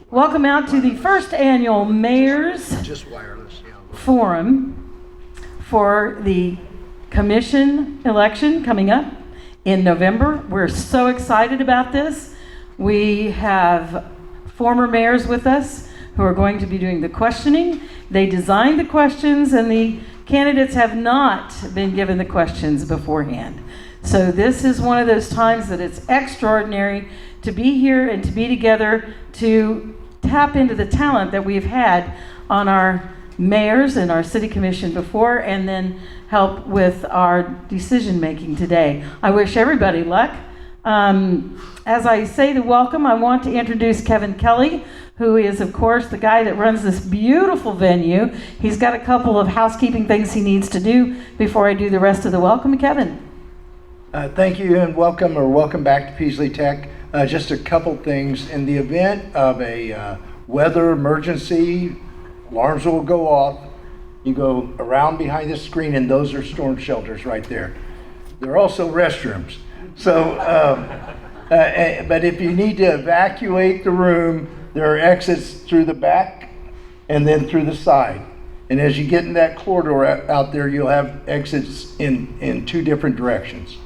Welcome out to the first annual Mayor's Forum for the Commission election coming up in November. We're so excited about this. We have former mayors with us who are going to be doing the questioning. They designed the questions and the candidates have not been given the questions beforehand. So this is one of those times that it's extraordinary to be here and to be together to tap into the talent that we've had on our mayors and our city commission before, and then help with our decision making today. I wish everybody luck. As I say the welcome, I want to introduce Kevin Kelly, who is, of course, the guy that runs this beautiful venue. He's got a couple of housekeeping things he needs to do before I do the rest of the welcome. Kevin. Thank you and welcome back to Peaslee Tech. Just a couple things. In the event of a weather emergency, alarms will go off. You go around behind the screen and those are storm shelters right there. There are also restrooms. So, but if you need to evacuate the room, there are exits through the back and then through the side. And as you get in that corridor out there, you'll have exits in two different directions.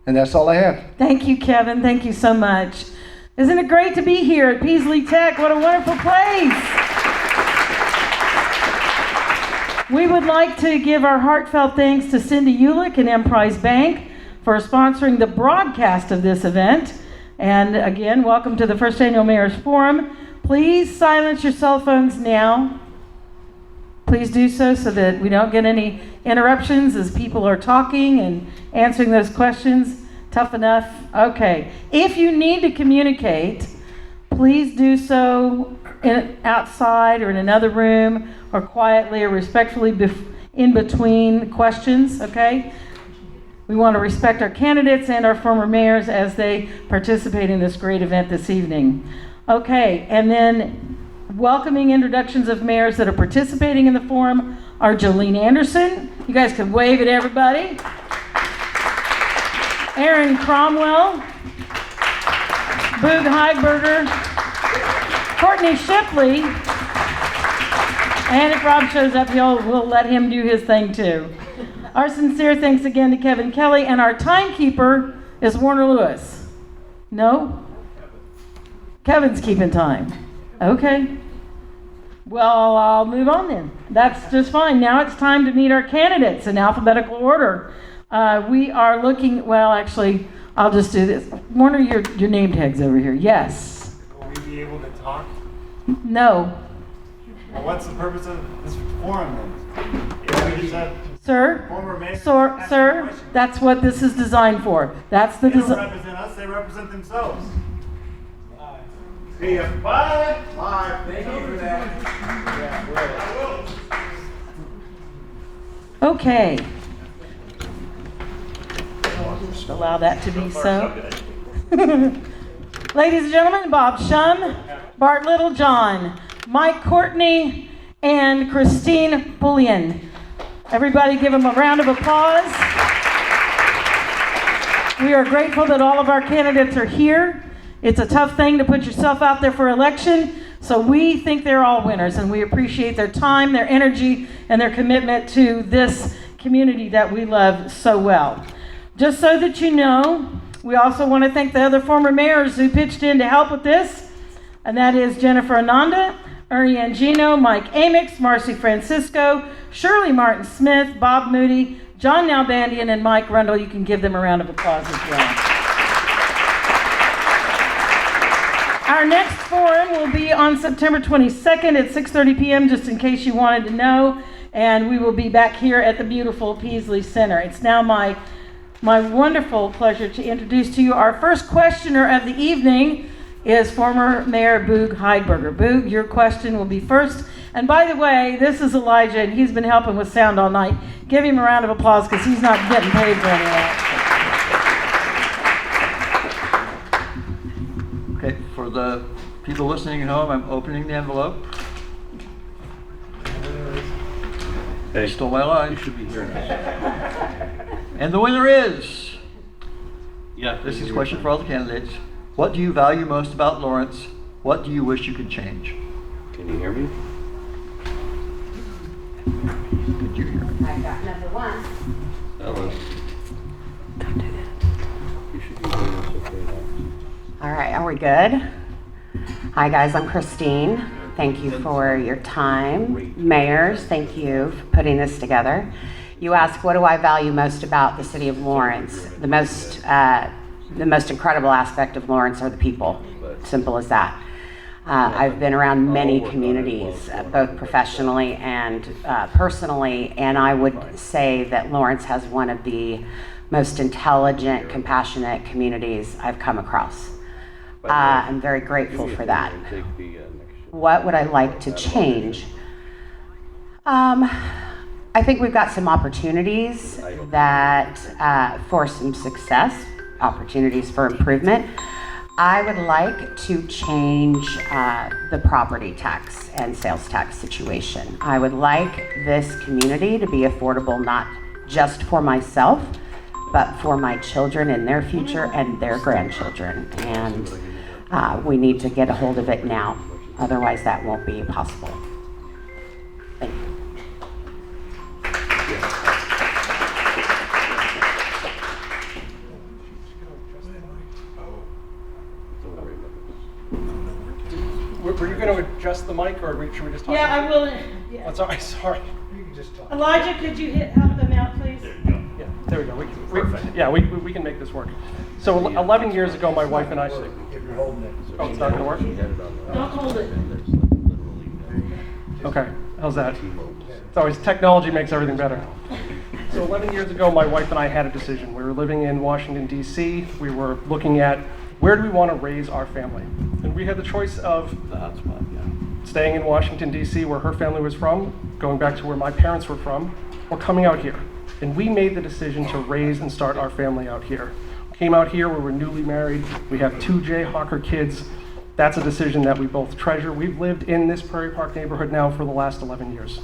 And that's all I have. Thank you, Kevin. Thank you so much. Isn't it great to be here at Peaslee Tech? What a wonderful place. We would like to give our heartfelt thanks to Cindy Ulick and Emprise Bank for sponsoring the broadcast of this event. And again, welcome to the first annual Mayor's Forum. Please silence your cell phones now. Please do so that we don't get any interruptions as people are talking and answering those questions. Tough enough? Okay. If you need to communicate, please do so outside or in another room or quietly or respectfully in between questions, okay? We want to respect our candidates and our former mayors as they participate in this great event this evening. Okay, and then welcoming introductions of mayors that are participating in the forum are Jolene Anderson. You guys can wave at everybody. Aaron Cromwell. Boog Heidberger. Courtney Shipley. And if Rob shows up, we'll let him do his thing too. Our sincere thanks again to Kevin Kelly, and our timekeeper is Warner Lewis. No? Kevin's keeping time. Okay. Well, I'll move on then. That's just fine. Now it's time to meet our candidates in alphabetical order. We are looking, well, actually, I'll just do this. Warner, your name tag's over here. Yes. Will we be able to talk? No. Well, what's the purpose of this forum then? Yeah, we just have Sir, former mayors sir, that's what this is designed for. That's the They don't design. represent us, they represent themselves. See ya. Bye. Bye. Thank you for that. Yeah, Okay. Just allow that to be so. Ladies and gentlemen, Bob Shum, Bart Littlejohn, Mike Courtney, and Christine Pullian. Everybody give them a round of applause. We are grateful that all of our candidates are here. It's a tough thing to put yourself out there for election, so we think they're all winners, and we appreciate their time, their energy, and their commitment to this community that we love so well. Just so that you know, we also want to thank the other former mayors who pitched in to help with this, and that is Jennifer Ananda, Ernie Angino, Mike Amix, Marcy Francisco, Shirley Martin Smith, Bob Moody, John Nalbandian, and Mike Rundle. You can give them a round of applause as well. Our next forum will be on September 22nd at 6:30 p.m., just in case you wanted to know, and we will be back here at the beautiful Peaslee Center. It's now my wonderful pleasure to introduce to you our first questioner of the evening is former Mayor Boog Heidberger. Boog, your question will be first. And by the way, this is Elijah, and he's been helping with sound all night. Give him a round of applause because he's not getting paid for any of that. Okay, for the people listening at home, I'm opening the envelope. Hey. Stole my line. You should be here now. And the winner is, this is a question for all the candidates. What do you value most about Lawrence? What do you wish you could change? Can you hear me? Could you hear me? I got number one. Hello. You should be doing this okay now. All right, are we good? Hi guys, I'm Christine. Thank you for your time. Mayors, thank you for putting this together. You ask, what do I value most about the city of Lawrence? The most incredible aspect of Lawrence are the people. Simple as that. I've been around many communities, both professionally and personally, and I would say that Lawrence has one of the most intelligent, compassionate communities I've come across. I'm very grateful for that. What would I like to change? I think we've got some opportunities that for some success, opportunities for improvement. I would like to change the property tax and sales tax situation. I would like this community to be affordable not just for myself, but for my children and their future and their grandchildren. And we need to get a hold of it now. Otherwise, that won't be possible. Thank you. Were you going to adjust the mic, or should we just talk? Yeah, I will. Yeah. That's all right, sorry. Elijah, could you help them out, please? Yeah, there we go. We can make this work. So 11 years ago, my wife and I... If you're holding it. Oh, it's not going to work? Don't hold it. Okay, how's that? It's always, technology makes everything better. So 11 years ago, my wife and I had a decision. We were living in Washington, D.C. We were looking at where do we want to raise our family? And we had the choice of staying in Washington, D.C., where her family was from, going back to where my parents were from, or coming out here. And we made the decision to raise and start our family out here. Came out here, we were newly married. We have 2 Jayhawker kids. That's a decision that we both treasure. We've lived in this Prairie Park neighborhood now for the last 11 years.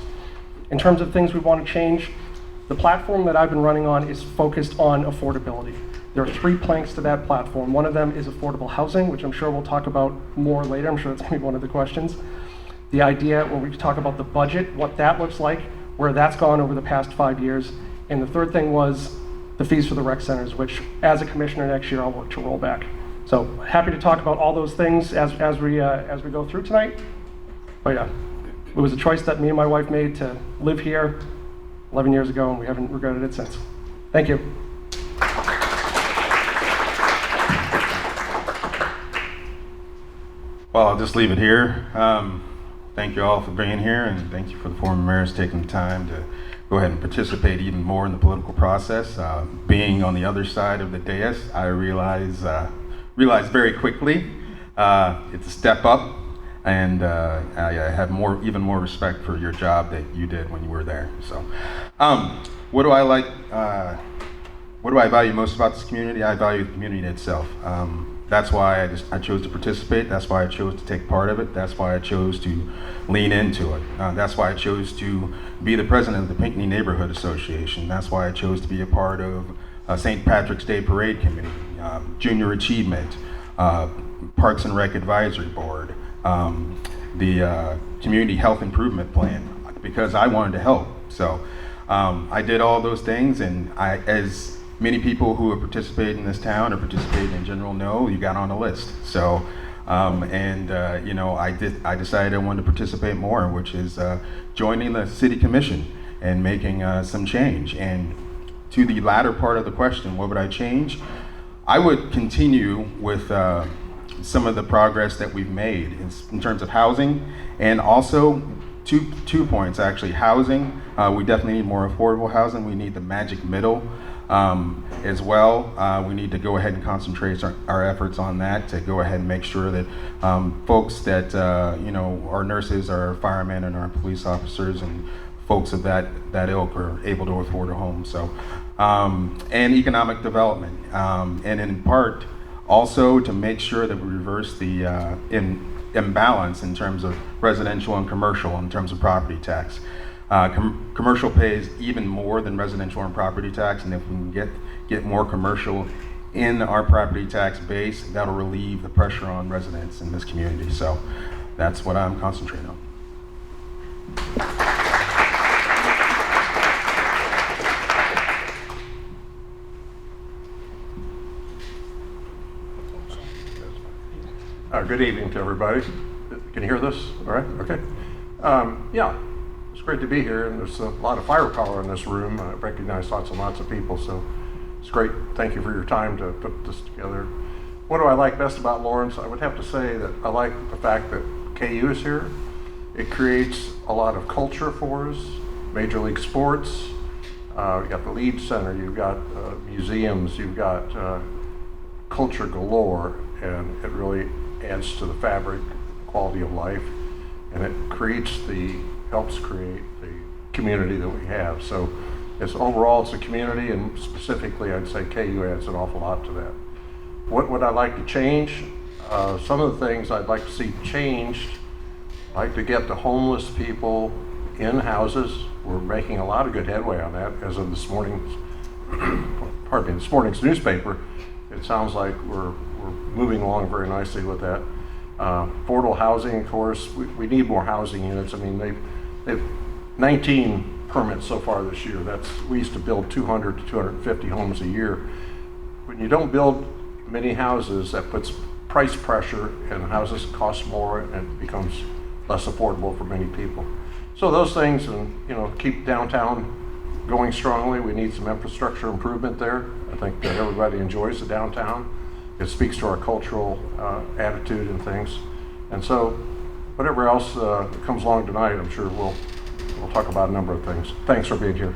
In terms of things we want to change, the platform that I've been running on is focused on affordability. There are 3 planks to that platform. One of them is affordable housing, which I'm sure we'll talk about more later. I'm sure that's going to be one of the questions. The idea when we talk about the budget, what that looks like, where that's gone over the past 5 years. And the third thing was the fees for the rec centers, which as a commissioner next year, I'll work to roll back. So happy to talk about all those things as we go through tonight. But yeah, it was a choice that me and my wife made to live here 11 years ago, and we haven't regretted it since. Thank you. Well, I'll just leave it here. Thank you all for being here, and thank you for the former mayors taking the time to go ahead and participate even more in the political process. Being on the other side of the dais, I realized very quickly it's a step up, and I have even more respect for your job that you did when you were there. So, what do I like? What do I value most about this community? I value the community itself. That's why I chose to participate. That's why I chose to take part of it. That's why I chose to lean into it. That's why I chose to be the president of the Pinckney Neighborhood Association. That's why I chose to be a part of St. Patrick's Day Parade Committee, Junior Achievement, Parks and Rec Advisory Board, the Community Health Improvement Plan, because I wanted to help. So I did all those things, and as many people who have participated in this town or participated in general know, you got on the list. So, I decided I wanted to participate more, which is joining the city commission and making some change. And to the latter part of the question, what would I change? I would continue with some of the progress that we've made in terms of housing, and also two points actually. Housing, we definitely need more affordable housing. We need the magic middle. As well, we need to go ahead and concentrate our efforts on that to go ahead and make sure that folks that our nurses, our firemen, and our police officers, and folks of that ilk are able to afford a home. So, and economic development, and in part also to make sure that we reverse the imbalance in terms of residential and commercial in terms of property tax. Commercial pays even more than residential and property tax, and if we can get more commercial in our property tax base that'll relieve the pressure on residents in this community. So that's what I'm concentrating on. Good evening to everybody. Can you hear this? All right, okay. Yeah, it's great to be here, and there's a lot of firepower in this room. I recognize lots and lots of people, so it's great. Thank you for your time to put this together. What do I like best about Lawrence? I would have to say that I like the fact that KU is here. It creates a lot of culture for us, Major League Sports. You've got the Lead Center, you've got museums, you've got culture galore, and it really adds to the fabric, quality of life, and it helps create the community that we have. So overall it's a community, and specifically I'd say KU adds an awful lot to that. What would I like to change? Some of the things I'd like to see changed, I'd like to get the homeless people in houses. We're making a lot of good headway on that as of this morning's newspaper. It sounds like we're moving along very nicely with that. Affordable housing, of course, we need more housing units. I mean, they've 19 permits so far this year. We used to build 200 to 250 homes a year. When you don't build many houses, that puts price pressure, and houses cost more, and it becomes less affordable for many people. So those things, and keep downtown going strongly. We need some infrastructure improvement there. I think that everybody enjoys the downtown. It speaks to our cultural attitude and things. And so whatever else comes along tonight, I'm sure we'll talk about a number of things. Thanks for being here.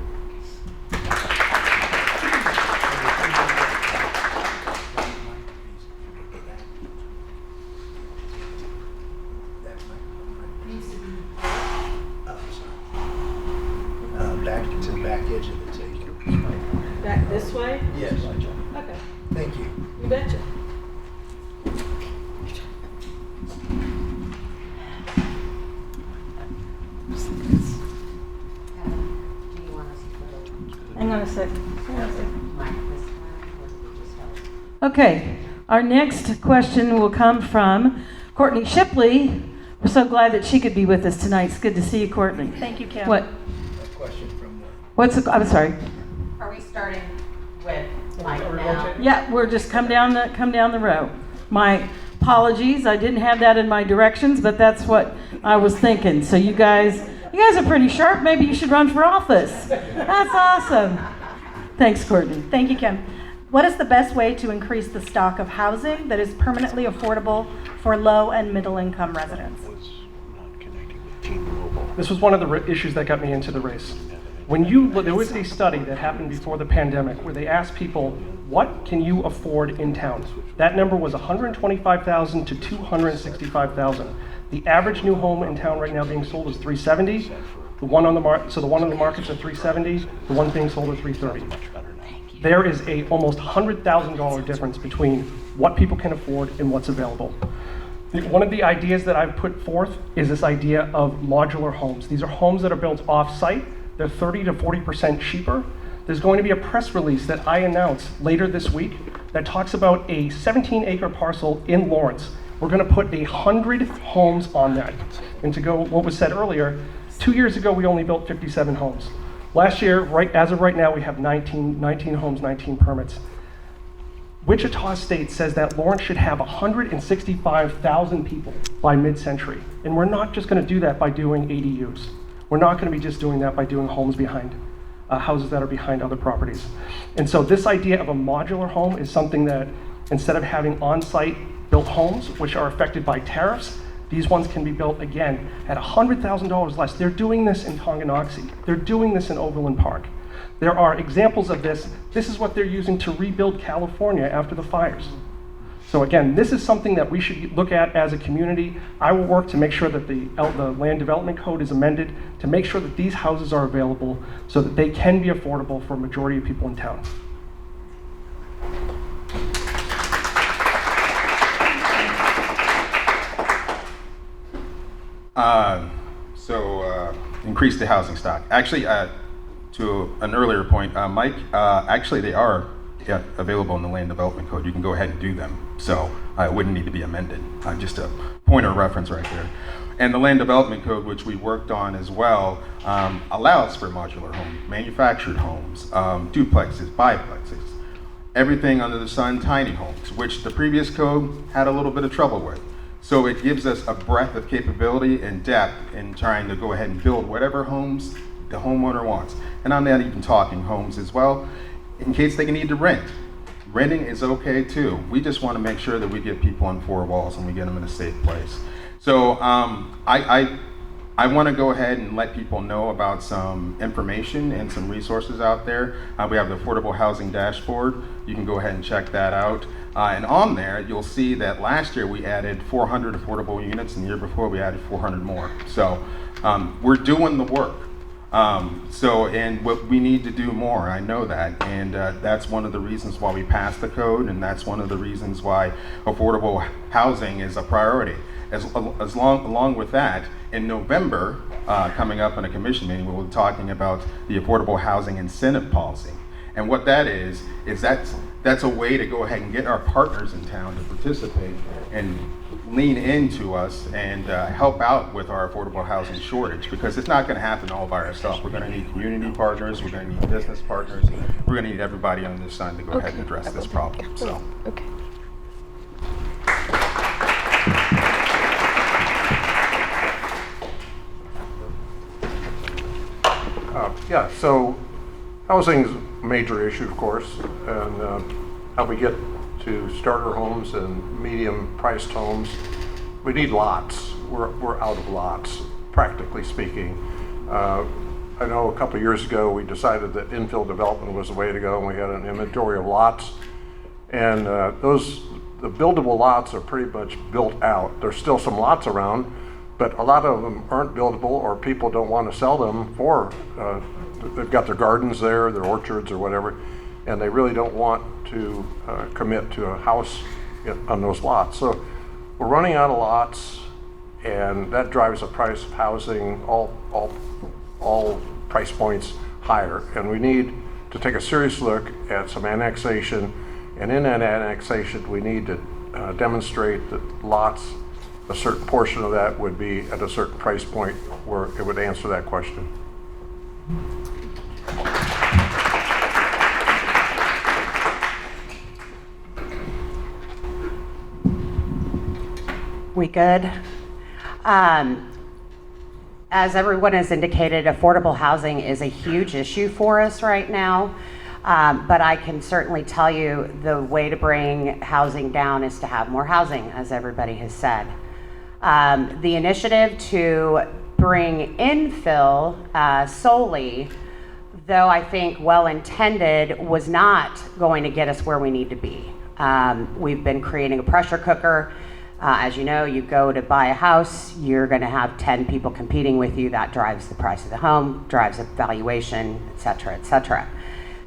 Back to the back edge of the table. Back this way? Yes. Okay, Thank you. you betcha. Hang on a sec. Okay, our next question will come from Courtney Shipley. We're so glad that she could be with us tonight. It's good to see you, Courtney. Thank you, Kim. What? A question from I'm sorry. Are we starting with Mike now? Yeah, we're just come down the row. My apologies, I didn't have that in my directions, but that's what I was thinking. So you guys are pretty sharp. Maybe you should run for office. That's awesome. Thanks, Courtney. Thank you, Kim. What is the best way to increase the stock of housing that is permanently affordable for low and middle income residents? This was one of the issues that got me into the race. There was a study that happened before the pandemic where they asked people, what can you afford in town? That number was $125,000 to $265,000. The average new home in town right now being sold is $370,000. The one on the market's at $370,000. The one being sold at $330,000. There is a almost $100,000 difference between what people can afford and what's available. One of the ideas that I've put forth is this idea of modular homes. These are homes that are built off-site. They're 30 to 40% cheaper. There's going to be a press release that I announce later this week that talks about a 17-acre parcel in Lawrence. We're going to put 100 homes on that. And to go what was said earlier, 2 years ago we only built 57 homes. Last year, as of right now, we have 19 homes, 19 permits. Wichita State says that Lawrence should have 165,000 people by mid-century. And we're not just going to do that by doing ADUs. We're not going to be just doing that by doing homes behind, houses that are behind other properties. And so this idea of a modular home is something that instead of having on-site built homes, which are affected by tariffs, these ones can be built again at $100,000 less. They're doing this in Tonganoxie. They're doing this in Overland Park. There are examples of this. This is what they're using to rebuild California after the fires. So again, this is something that we should look at as a community. I will work to make sure that the land development code is amended to make sure that these houses are available so that they can be affordable for a majority of people in town. Increase the housing stock. Actually, to an earlier point, Mike, actually they are available in the land development code. You can go ahead and do them. So it wouldn't need to be amended. Just a pointer of reference right there. And the land development code, which we worked on as well, allows for modular homes, manufactured homes, duplexes, biplexes, everything under the sun, tiny homes, which the previous code had a little bit of trouble with. So it gives us a breadth of capability and depth in trying to go ahead and build whatever homes the homeowner wants. And I'm not even talking homes as well, in case they need to rent. Renting is okay too. We just want to make sure that we get people on four walls and we get them in a safe place. So I want to go ahead and let people know about some information and some resources out there. We have the Affordable Housing Dashboard. You can go ahead and check that out. And on there, you'll see that last year we added 400 affordable units, and the year before we added 400 more. So we're doing the work. And what we need to do more, I know that, and that's one of the reasons why we passed the code, and that's one of the reasons why affordable housing is a priority. Along with that, in November, coming up in a commission meeting, we'll be talking about the affordable housing incentive policy. And what that is that's a way to go ahead and get our partners in town to participate and lean into us and help out with our affordable housing shortage, because it's not going to happen all by ourselves. We're going to need community partners, we're going to need business partners, we're going to need everybody on this side to go ahead and address this problem. So. Okay. Yeah, so housing is a major issue, of course, and how we get to starter homes and medium-priced homes. We need lots. We're out of lots, practically speaking. I know a couple of years ago we decided that infill development was the way to go, and we had an inventory of lots. And the buildable lots are pretty much built out. There's still some lots around, but a lot of them aren't buildable, or people don't want to sell them for, they've got their gardens there, their orchards or whatever, and they really don't want to commit to a house on those lots. So we're running out of lots, and that drives the price of housing, all price points higher. And we need to take a serious look at some annexation, and in that annexation we need to demonstrate that lots, a certain portion of that would be at a certain price point where it would answer that question. We good? As everyone has indicated, affordable housing is a huge issue for us right now. But I can certainly tell you the way to bring housing down is to have more housing, as everybody has said. The initiative to bring infill solely, though I think well-intended, was not going to get us where we need to be. We've been creating a pressure cooker. As you know, you go to buy a house, you're going to have 10 people competing with you. That drives the price of the home, drives the valuation, et cetera, et cetera.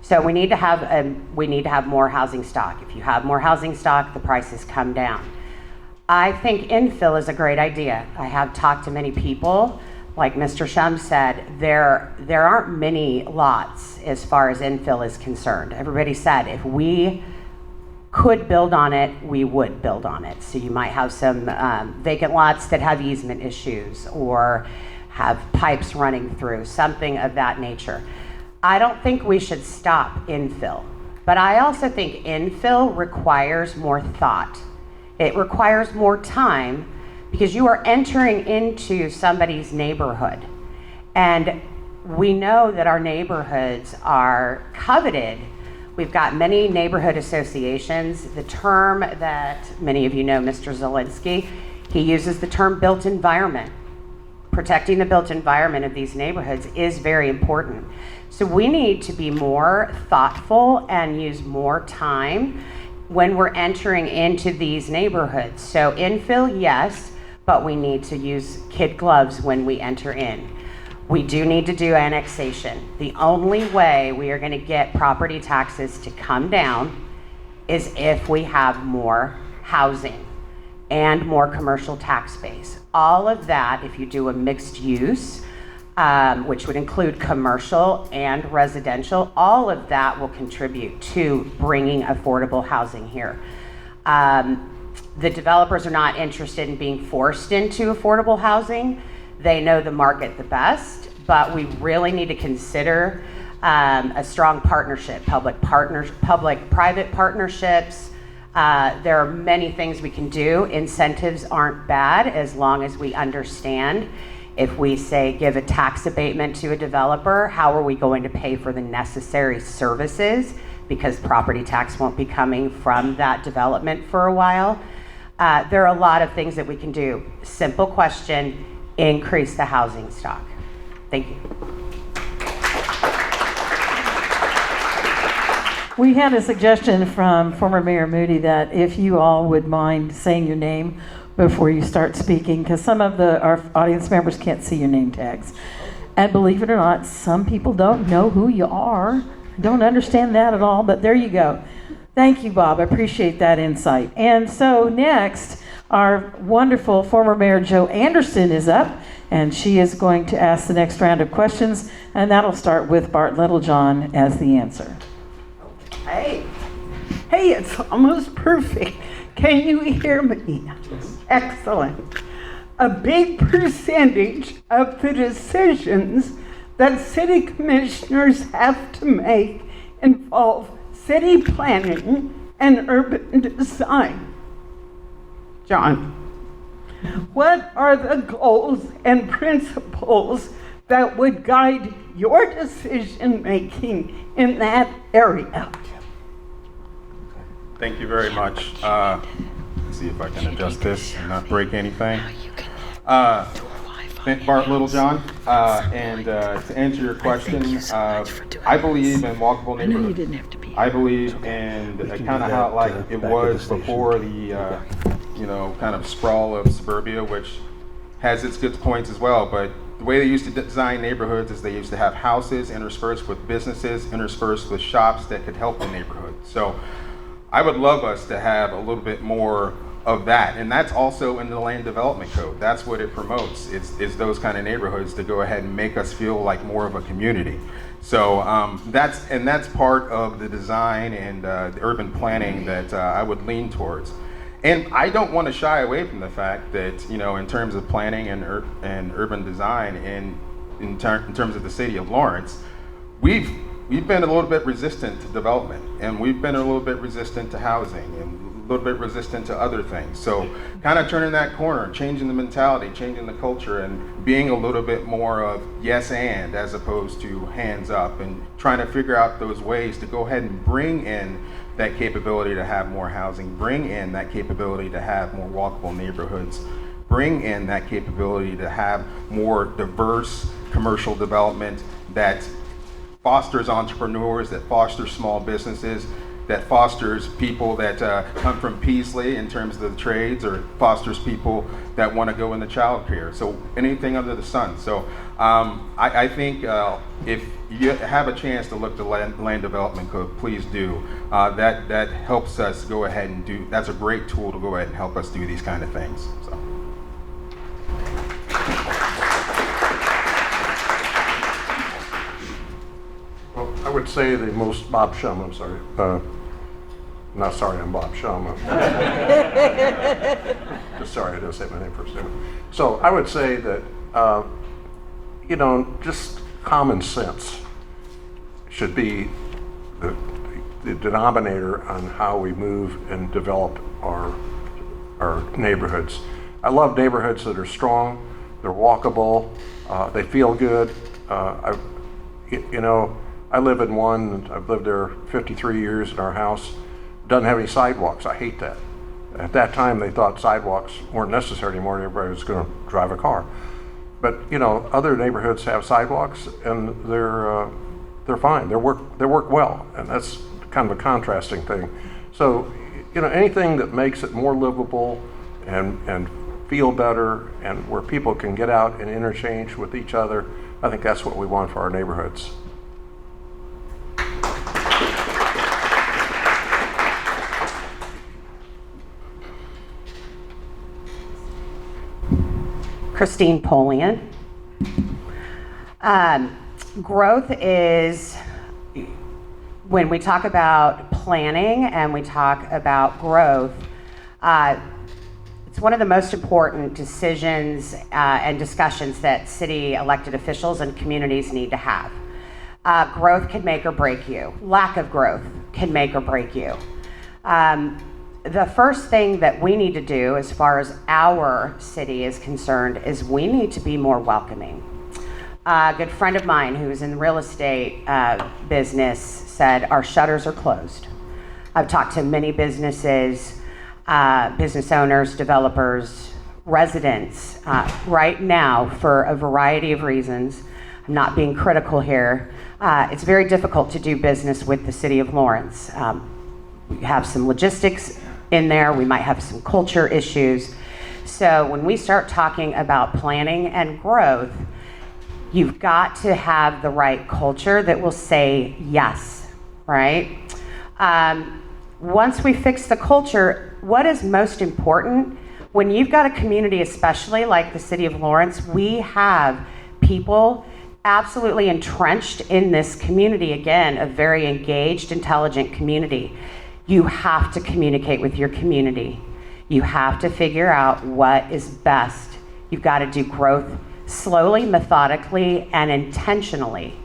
So we need to have more housing stock. If you have more housing stock, the prices come down. I think infill is a great idea. I have talked to many people. Like Mr. Shum said, there aren't many lots as far as infill is concerned. Everybody said if we could build on it, we would build on it. So you might have some vacant lots that have easement issues or have pipes running through, something of that nature. I don't think we should stop infill, but I also think infill requires more thought. It requires more time because you are entering into somebody's neighborhood. And we know that our neighborhoods are coveted. We've got many neighborhood associations. The term that many of you know, Mr. Zielinski, he uses the term built environment. Protecting the built environment of these neighborhoods is very important. So we need to be more thoughtful and use more time when we're entering into these neighborhoods. So infill, yes, but we need to use kid gloves when we enter in. We do need to do annexation. The only way we are going to get property taxes to come down is if we have more housing and more commercial tax base. All of that, if you do a mixed use, which would include commercial and residential. All of that will contribute to bringing affordable housing here. The developers are not interested in being forced into affordable housing. They know the market the best, but we really need to consider a strong partnership, public-private partnerships. There are many things we can do. Incentives aren't bad as long as we understand. If we say give a tax abatement to a developer, how are we going to pay for the necessary services? Because property tax won't be coming from that development for a while. There are a lot of things that we can do. Simple question, increase the housing stock. Thank you. We had a suggestion from former Mayor Moody that if you all would mind saying your name before you start speaking, because some of our audience members can't see your name tags. And believe it or not, some people don't know who you are. Don't understand that at all, but there you go. Thank you, Bob. I appreciate that insight. And so next, our wonderful former Mayor Jo Anderson is up, and she is going to ask the next round of questions, and that'll start with Bart Littlejohn as the answer. Hey, it's almost perfect. Can you hear me? Excellent. A big percentage of the decisions that city commissioners have to make involve city planning and urban design. John, what are the goals and principles that would guide your decision making in that area? Thank you very much. Let's see if I can adjust this and not break anything. Bart Littlejohn, and to answer your question, I believe in walkable neighborhoods. I believe in kind of how like it was before the kind of sprawl of suburbia, which has its good points as well. But the way they used to design neighborhoods is they used to have houses interspersed with businesses, interspersed with shops that could help the neighborhood. So I would love us to have a little bit more of that, and that's also in the land development code. That's what it promotes. It's those kind of neighborhoods to go ahead and make us feel like more of a community. So that's part of the design and the urban planning that I would lean towards. And I don't want to shy away from the fact that in terms of planning and urban design, and in terms of the city of Lawrence, we've been a little bit resistant to development, and we've been a little bit resistant to housing, and a little bit resistant to other things. So kind of turning that corner, changing the mentality, changing the culture, and being a little bit more of yes and as opposed to hands up, and trying to figure out those ways to go ahead and bring in that capability to have more housing, bring in that capability to have more walkable neighborhoods, bring in that capability to have more diverse commercial development that fosters entrepreneurs, that fosters small businesses, that fosters people that come from Peasley in terms of the trades, or fosters people that want to go into childcare. So anything under the sun. So I think if you have a chance to look at the land development code, please do. That helps us go ahead and do. That's a great tool to go ahead and help us do these kind of things. So. Well, I would say the most Bob Shum, I'm sorry. Not sorry, I'm Bob Shum. Just sorry, I didn't say my name first. So I would say that, just common sense should be the denominator on how we move and develop our neighborhoods. I love neighborhoods that are strong, they're walkable, they feel good. I live in one, I've lived there 53 years in our house. Doesn't have any sidewalks. I hate that. At that time, they thought sidewalks weren't necessary anymore, and everybody was going to drive a car. But other neighborhoods have sidewalks, and they're fine. They work well, and that's kind of a contrasting thing. So, anything that makes it more livable and feel better, and where people can get out and interchange with each other, I think that's what we want for our neighborhoods. Christine Polian. Growth is, when we talk about planning and we talk about growth, it's one of the most important decisions and discussions that city elected officials and communities need to have. Growth can make or break you. Lack of growth can make or break you. The first thing that we need to do as far as our city is concerned is we need to be more welcoming. A good friend of mine who's in the real estate business said our shutters are closed. I've talked to many businesses, business owners, developers, residents right now for a variety of reasons. I'm not being critical here. It's very difficult to do business with the city of Lawrence. We have some logistics in there. We might have some culture issues. So when we start talking about planning and growth, you've got to have the right culture that will say yes, right? Once we fix the culture, what is most important, when you've got a community, especially like the city of Lawrence, we have people absolutely entrenched in this community, again, a very engaged, intelligent community. You have to communicate with your community. You have to figure out what is best. You've got to do growth slowly, methodically, and intentionally.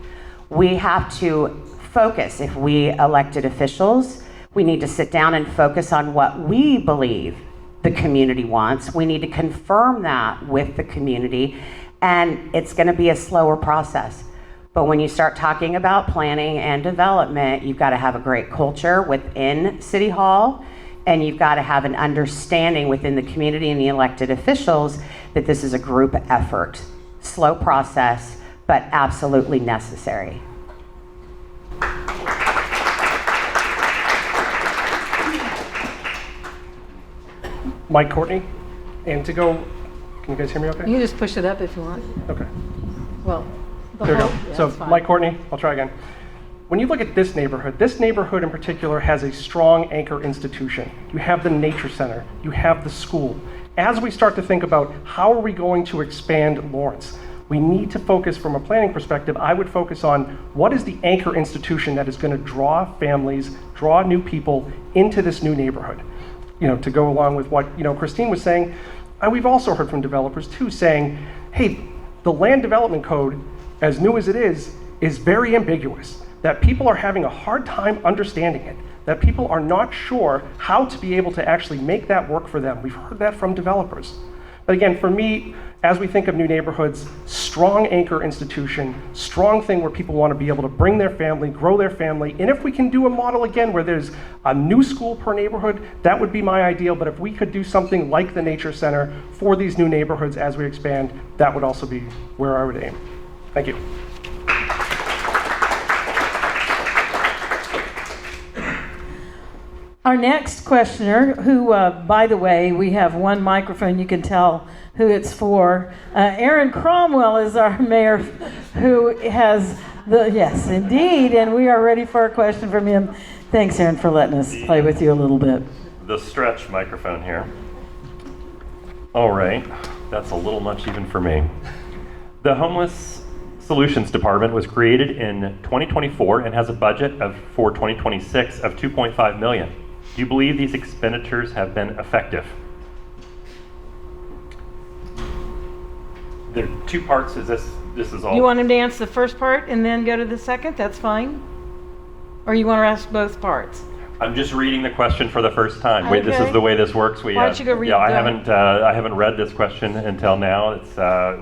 We have to focus. If we elected officials, we need to sit down and focus on what we believe the community wants. We need to confirm that with the community, and it's going to be a slower process. But when you start talking about planning and development, you've got to have a great culture within City Hall, and you've got to have an understanding within the community and the elected officials that this is a group effort. Slow process, but absolutely necessary. Mike Courtney, and to go, can you guys hear me okay? You can just push it up if you want. Okay. Well, the There we whole, go. yeah, So it's fine. Mike Courtney, I'll try again. When you look at this neighborhood in particular has a strong anchor institution. You have the nature center, you have the school. As we start to think about how are we going to expand Lawrence, we need to focus from a planning perspective. I would focus on what is the anchor institution that is going to draw families, draw new people into this new neighborhood. You know, to go along with what, Christine was saying, and we've also heard from developers too saying, hey, the land development code, as new as it is very ambiguous, that people are having a hard time understanding it, that people are not sure how to be able to actually make that work for them. We've heard that from developers. But again, for me, as we think of new neighborhoods, strong anchor institution, strong thing where people want to be able to bring their family, grow their family. And if we can do a model again where there's a new school per neighborhood, that would be my ideal. But if we could do something like the Nature Center for these new neighborhoods as we expand, that would also be where I would aim. Thank you. Our next questioner, who, by the way, we have one microphone, you can tell who it's for. Aaron Cromwell is our mayor, who has yes, indeed, and we are ready for a question from him. Thanks, Aaron, for letting us play with you a little bit. The stretch microphone here. All right, that's a little much even for me. The Homeless Solutions Department was created in 2024 and has a budget for 2026 of $2.5 million. Do you believe these expenditures have been effective? There are two parts. This is all. You want him to answer the first part and then go to the second? That's fine. Or you want to ask both parts? I'm just reading the question for the first time. Wait, this Okay. is the way this works. Why don't you go read Yeah, the- I haven't read this question until now. It's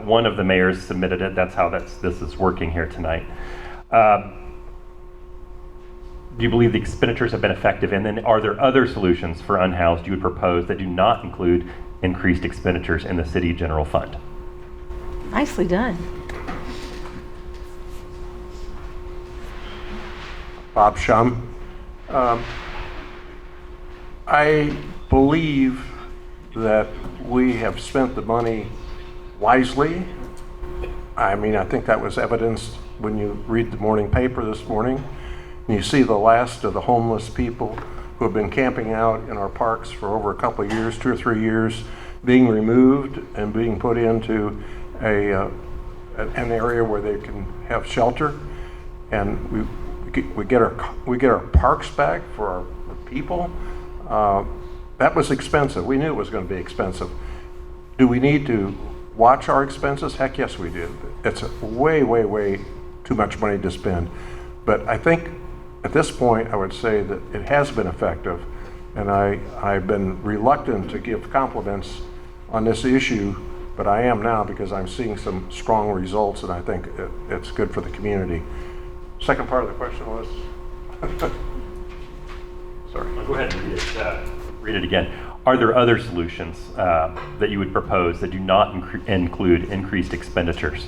one of the mayors submitted it. That's how this is working here tonight. Do you believe the expenditures have been effective? And then are there other solutions for unhoused you would propose that do not include increased expenditures in the city general fund? Nicely done. Bob Shum. I believe that we have spent the money wisely. I mean, I think that was evidenced when you read the morning paper this morning. And you see the last of the homeless people who have been camping out in our parks for over a couple of years, 2 or 3 years, being removed and being put into a an area where they can have shelter, and we get our parks back for our people. That was expensive. We knew it was going to be expensive. Do we need to watch our expenses? Heck yes, we do. It's way, way, way too much money to spend. But I think at this point, I would say that it has been effective, and I've been reluctant to give compliments on this issue, but I am now because I'm seeing some strong results, and I think it's good for the community. Second part of the question was? Sorry. Go ahead and read it again. Are there other solutions that you would propose that do not include increased expenditures?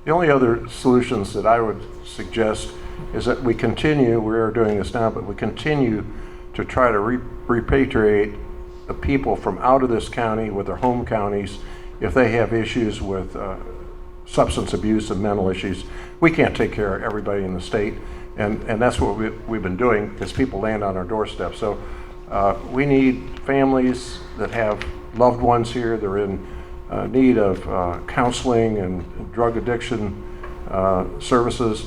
The only other solutions that I would suggest is that we continue, we are doing this now, but we continue to try to repatriate the people from out of this county with their home counties if they have issues with substance abuse and mental issues. We can't take care of everybody in the state, and that's what we've been doing because people land on our doorstep. So we need families that have loved ones here. They're in need of counseling and drug addiction services.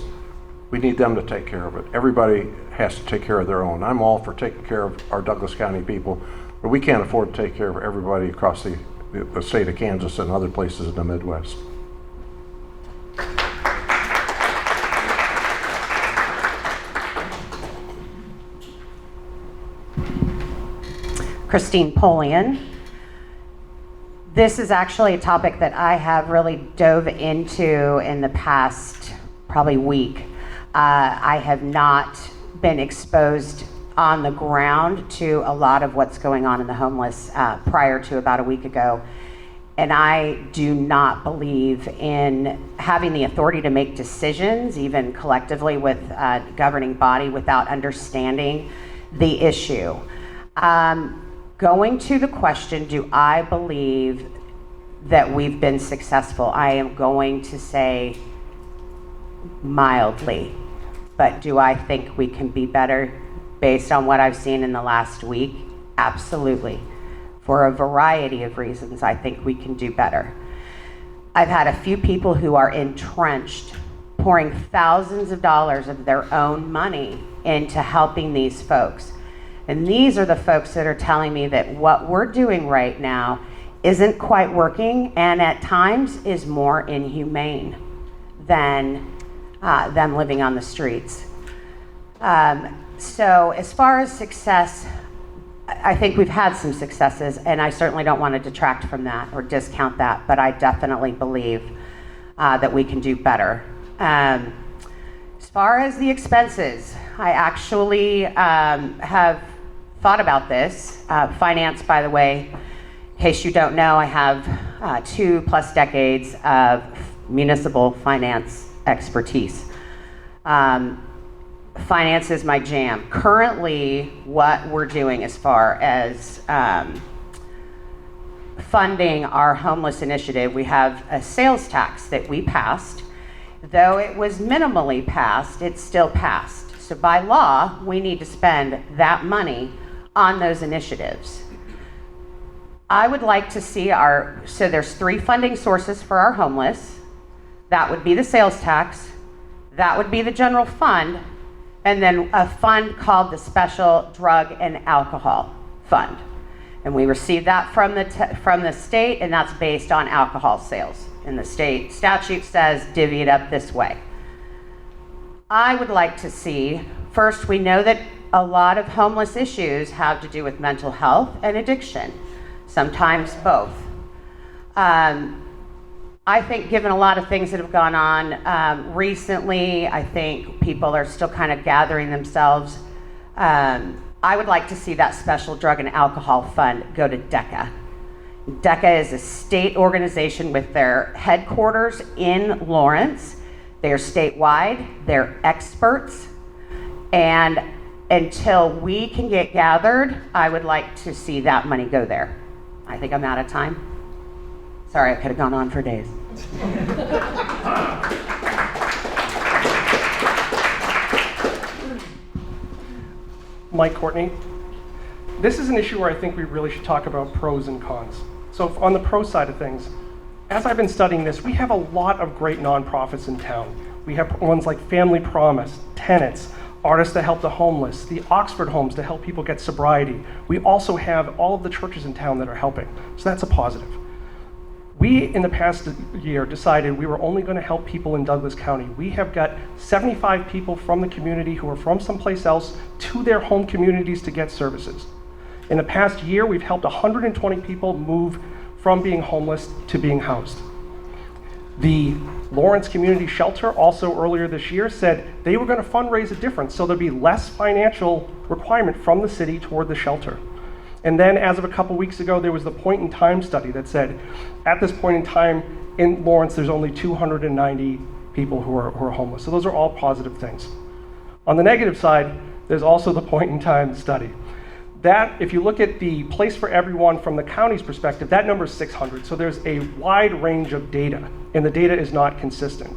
We need them to take care of it. Everybody has to take care of their own. I'm all for taking care of our Douglas County people, but we can't afford to take care of everybody across the state of Kansas and other places in the Midwest. Christine Polian. This is actually a topic that I have really dove into in the past probably week. I have not been exposed on the ground to a lot of what's going on in the homeless prior to about a week ago. And I do not believe in having the authority to make decisions, even collectively with a governing body, without understanding the issue. Going to the question, do I believe that we've been successful? I am going to say mildly, but do I think we can be better based on what I've seen in the last week? Absolutely. For a variety of reasons, I think we can do better. I've had a few people who are entrenched, pouring thousands of dollars of their own money into helping these folks. And these are the folks that are telling me that what we're doing right now isn't quite working, and at times is more inhumane than them living on the streets. So as far as success, I think we've had some successes, and I certainly don't want to detract from that or discount that, but I definitely believe that we can do better. As far as the expenses, I actually have thought about this. Finance, by the way, in case you don't know, I have 2+ decades of municipal finance expertise. Finance is my jam. Currently, what we're doing as far as funding our homeless initiative, we have a sales tax that we passed. Though it was minimally passed, it's still passed. So by law, we need to spend that money on those initiatives. I would like to see so there's 3 funding sources for our homeless. That would be the sales tax, that would be the general fund, and then a fund called the Special Drug and Alcohol Fund. And we receive that from the state, and that's based on alcohol sales. And the state statute says divvy it up this way. I would like to see, first, we know that a lot of homeless issues have to do with mental health and addiction, sometimes both. I think given a lot of things that have gone on recently, I think people are still kind of gathering themselves. I would like to see that Special Drug and Alcohol Fund go to DECA. DECA is a state organization with their headquarters in Lawrence. They're statewide, they're experts, and until we can get gathered, I would like to see that money go there. I think I'm out of time. Sorry, I could have gone on for days. Mike Courtney. This is an issue where I think we really should talk about pros and cons. So on the pro side of things, as I've been studying this, we have a lot of great nonprofits in town. We have ones like Family Promise, Tenets, Artists to Help the Homeless, the Oxford Homes to help people get sobriety. We also have all of the churches in town that are helping. So that's a positive. We, in the past year, decided we were only going to help people in Douglas County. We have got 75 people from the community who are from someplace else to their home communities to get services. In the past year, we've helped 120 people move from being homeless to being housed. The Lawrence Community Shelter also earlier this year said they were going to fundraise a difference, so there'd be less financial requirement from the city toward the shelter. And then as of a couple weeks ago, there was the point in time study that said, at this point in time in Lawrence, there's only 290 people who are homeless. So those are all positive things. On the negative side, there's also the point in time study. That, if you look at the place for everyone from the county's perspective, that number is 600. So there's a wide range of data, and the data is not consistent.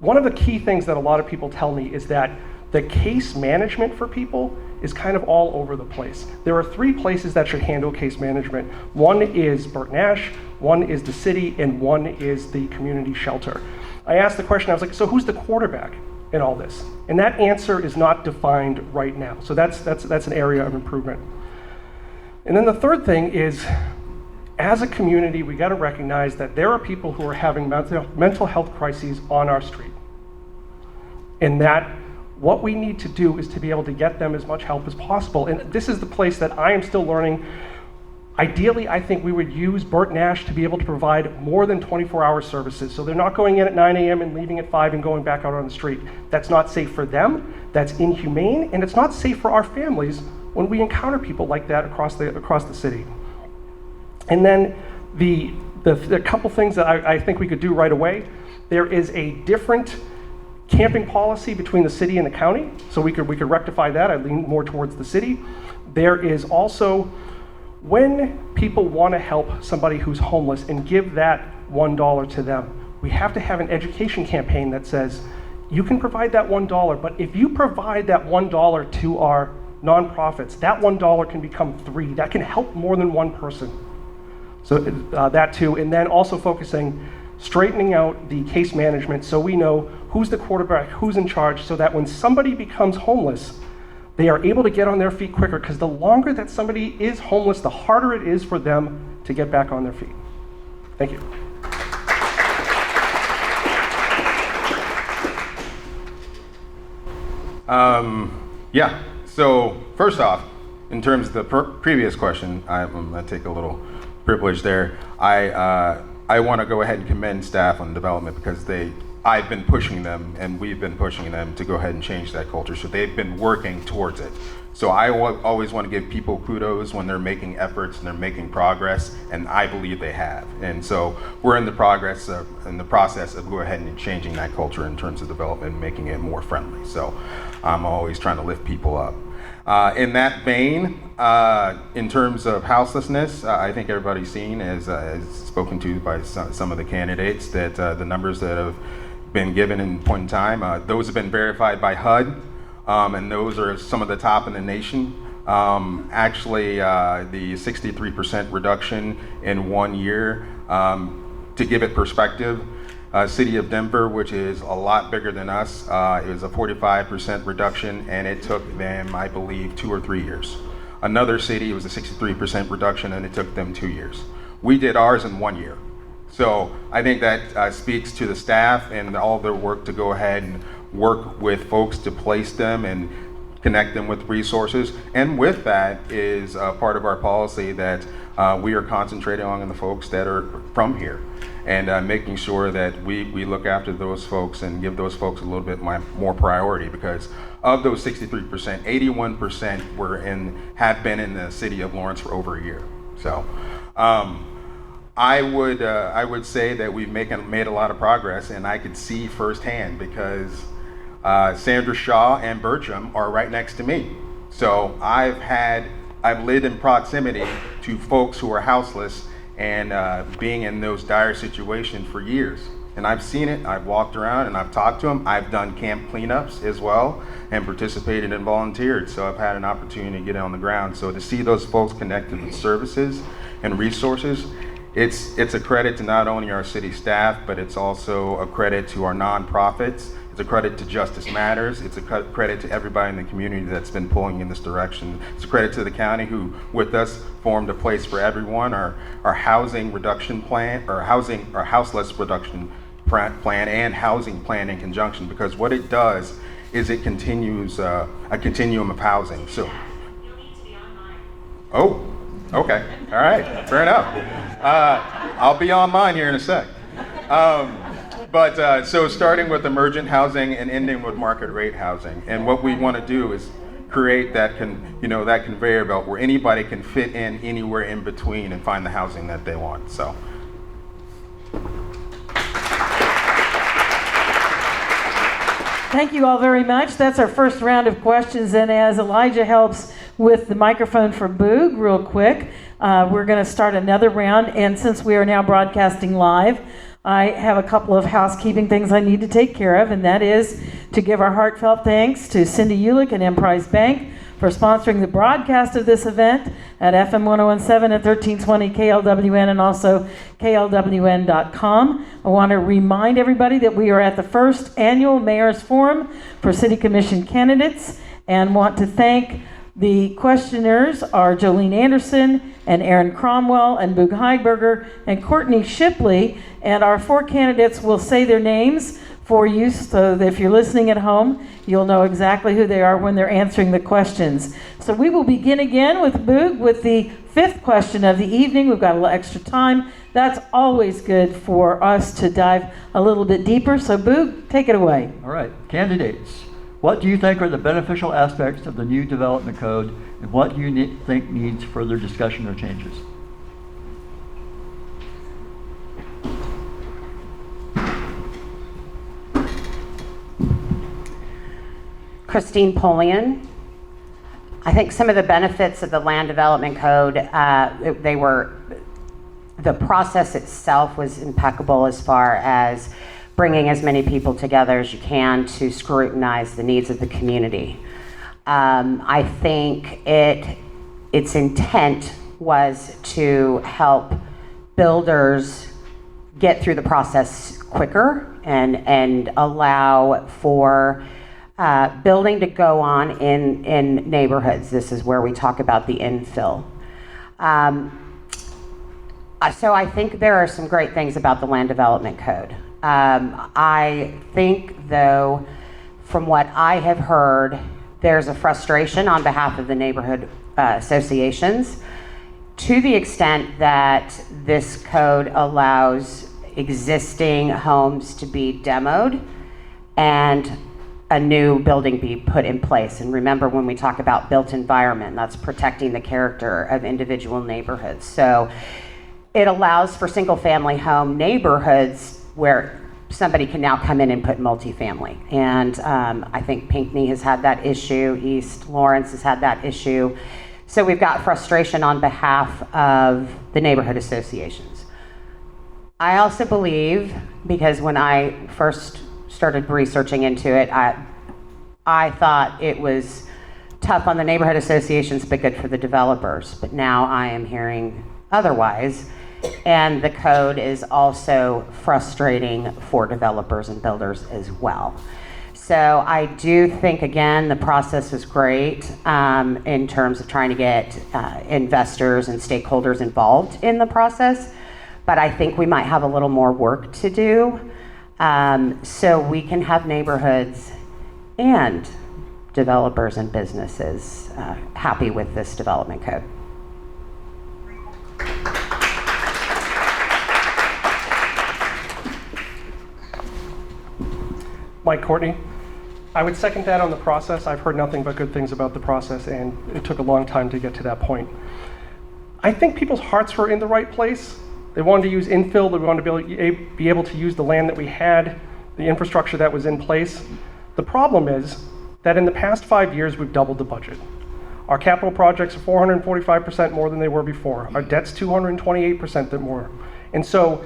One of the key things that a lot of people tell me is that the case management for people is kind of all over the place. There are 3 places that should handle case management. One is Burt Nash, one is the city, and one is the community shelter. I asked the question, I was like, so who's the quarterback in all this? And that answer is not defined right now. So that's an area of improvement. And then the third thing is, as a community, we got to recognize that there are people who are having mental health crises on our street. And that what we need to do is to be able to get them as much help as possible. And this is the place that I am still learning. Ideally, I think we would use Burt Nash to be able to provide more than 24-hour services. So they're not going in at 9 a.m. and leaving at 5 and going back out on the street. That's not safe for them, that's inhumane, and it's not safe for our families when we encounter people like that across the city. And then the couple things that I think we could do right away, there is a different camping policy between the city and the county, so we could rectify that. I lean more towards the city. There is also, when people want to help somebody who's homeless and give that $1 to them, we have to have an education campaign that says, you can provide that $1, but if you provide that $1 to our nonprofits, that $1 can become 3. That can help more than one person. So that too, and then also straightening out the case management so we know who's the quarterback, who's in charge, so that when somebody becomes homeless, they are able to get on their feet quicker, because the longer that somebody is homeless, the harder it is for them to get back on their feet. Thank you. Yeah, so first off, in terms of the previous question, I'm gonna take a little privilege there. I want to go ahead and commend staff on development, because I've been pushing them, and we've been pushing them to go ahead and change that culture. So they've been working towards it. So I always want to give people kudos when they're making efforts and they're making progress, and I believe they have. And so we're in the process of go ahead and changing that culture in terms of development and making it more friendly. So I'm always trying to lift people up. In that vein, in terms of houselessness, I think everybody's seen, as spoken to by some of the candidates, that the numbers that have been given in point in time, those have been verified by HUD, and those are some of the top in the nation. Actually, the 63% reduction in 1 year, to give it perspective, City of Denver, which is a lot bigger than us, it was a 45% reduction, and it took them, I believe, 2 or 3 years. Another city, it was a 63% reduction, and it took them 2 years. We did ours in 1 year. So I think that speaks to the staff and all their work to go ahead and work with folks to place them and connect them with resources. And with that is part of our policy that we are concentrating on the folks that are from here, and making sure that we look after those folks and give those folks a little bit more priority, because of those 63%, 81% have been in the city of Lawrence for over a year. So I would say that we've made a lot of progress, and I could see firsthand, because Sandra Shaw and Bertram are right next to me. So I've lived in proximity to folks who are houseless and being in those dire situations for years. And I've seen it, I've walked around and I've talked to them. I've done camp cleanups as well and participated and volunteered. So I've had an opportunity to get on the ground. So to see those folks connected with services and resources it's a credit to not only our city staff, but it's also a credit to our nonprofits. It's a credit to Justice Matters. It's a credit to everybody in the community that's been pulling in this direction. It's a credit to the county who, with us, formed a place for everyone. Our housing reduction plan, our houseless reduction plan, and housing plan in conjunction, because what it does is it continues a continuum of housing. So, You'll need to be online. oh, okay, all right, fair enough. I'll be on mine here in a sec. But so starting with emergent housing and ending with market rate housing, and what we want to do is create that that conveyor belt where anybody can fit in anywhere in between and find the housing that they want. So. Thank you all very much. That's our first round of questions. And as Elijah helps with the microphone for Boog real quick, we're going to start another round. And since we are now broadcasting live, I have a couple of housekeeping things I need to take care of, and that is to give our heartfelt thanks to Cindy Ulick and Emprise Bank for sponsoring the broadcast of this event at FM 1017 and 1320 KLWN and also KLWN.com. I want to remind everybody that we are at the first annual Mayor's Forum for City Commission candidates, and want to thank the questioners are Jolene Anderson and Aaron Cromwell and Boog Heiberger and Courtney Shipley, and our 4 candidates will say their names for you, so that if you're listening at home, you'll know exactly who they are when they're answering the questions. So we will begin again with Boog with the 5th question of the evening. We've got a little extra time. That's always good for us to dive a little bit deeper. So Boog, take it away. All right, candidates. What do you think are the beneficial aspects of the new development code, and what do you think needs further discussion or changes? Christine Polian. I think some of the benefits of the land development code, the process itself was impeccable as far as bringing as many people together as you can to scrutinize the needs of the community. I think its intent was to help builders get through the process quicker and allow for building to go on in neighborhoods. This is where we talk about the infill. So I think there are some great things about the land development code. I think, though, from what I have heard, there's a frustration on behalf of the neighborhood associations to the extent that this code allows existing homes to be demoed and a new building be put in place. And remember, when we talk about built environment, that's protecting the character of individual neighborhoods. So it allows for single family home neighborhoods where somebody can now come in and put multifamily. And I think Pinckney has had that issue, East Lawrence has had that issue. So we've got frustration on behalf of the neighborhood associations. I also believe, because when I first started researching into it, I thought it was tough on the neighborhood associations but good for the developers. But now I am hearing otherwise. And the code is also frustrating for developers and builders as well. So I do think, again, the process was great in terms of trying to get investors and stakeholders involved in the process. But I think we might have a little more work to do so we can have neighborhoods and developers and businesses happy with this development code. Mike Courtney. I would second that on the process. I've heard nothing but good things about the process, and it took a long time to get to that point. I think people's hearts were in the right place. They wanted to use infill. They wanted to be able to use the land that we had, the infrastructure that was in place. The problem is that in the past 5 years, we've doubled the budget. Our capital projects are 445% more than they were before. Our debt's 228% more. And so,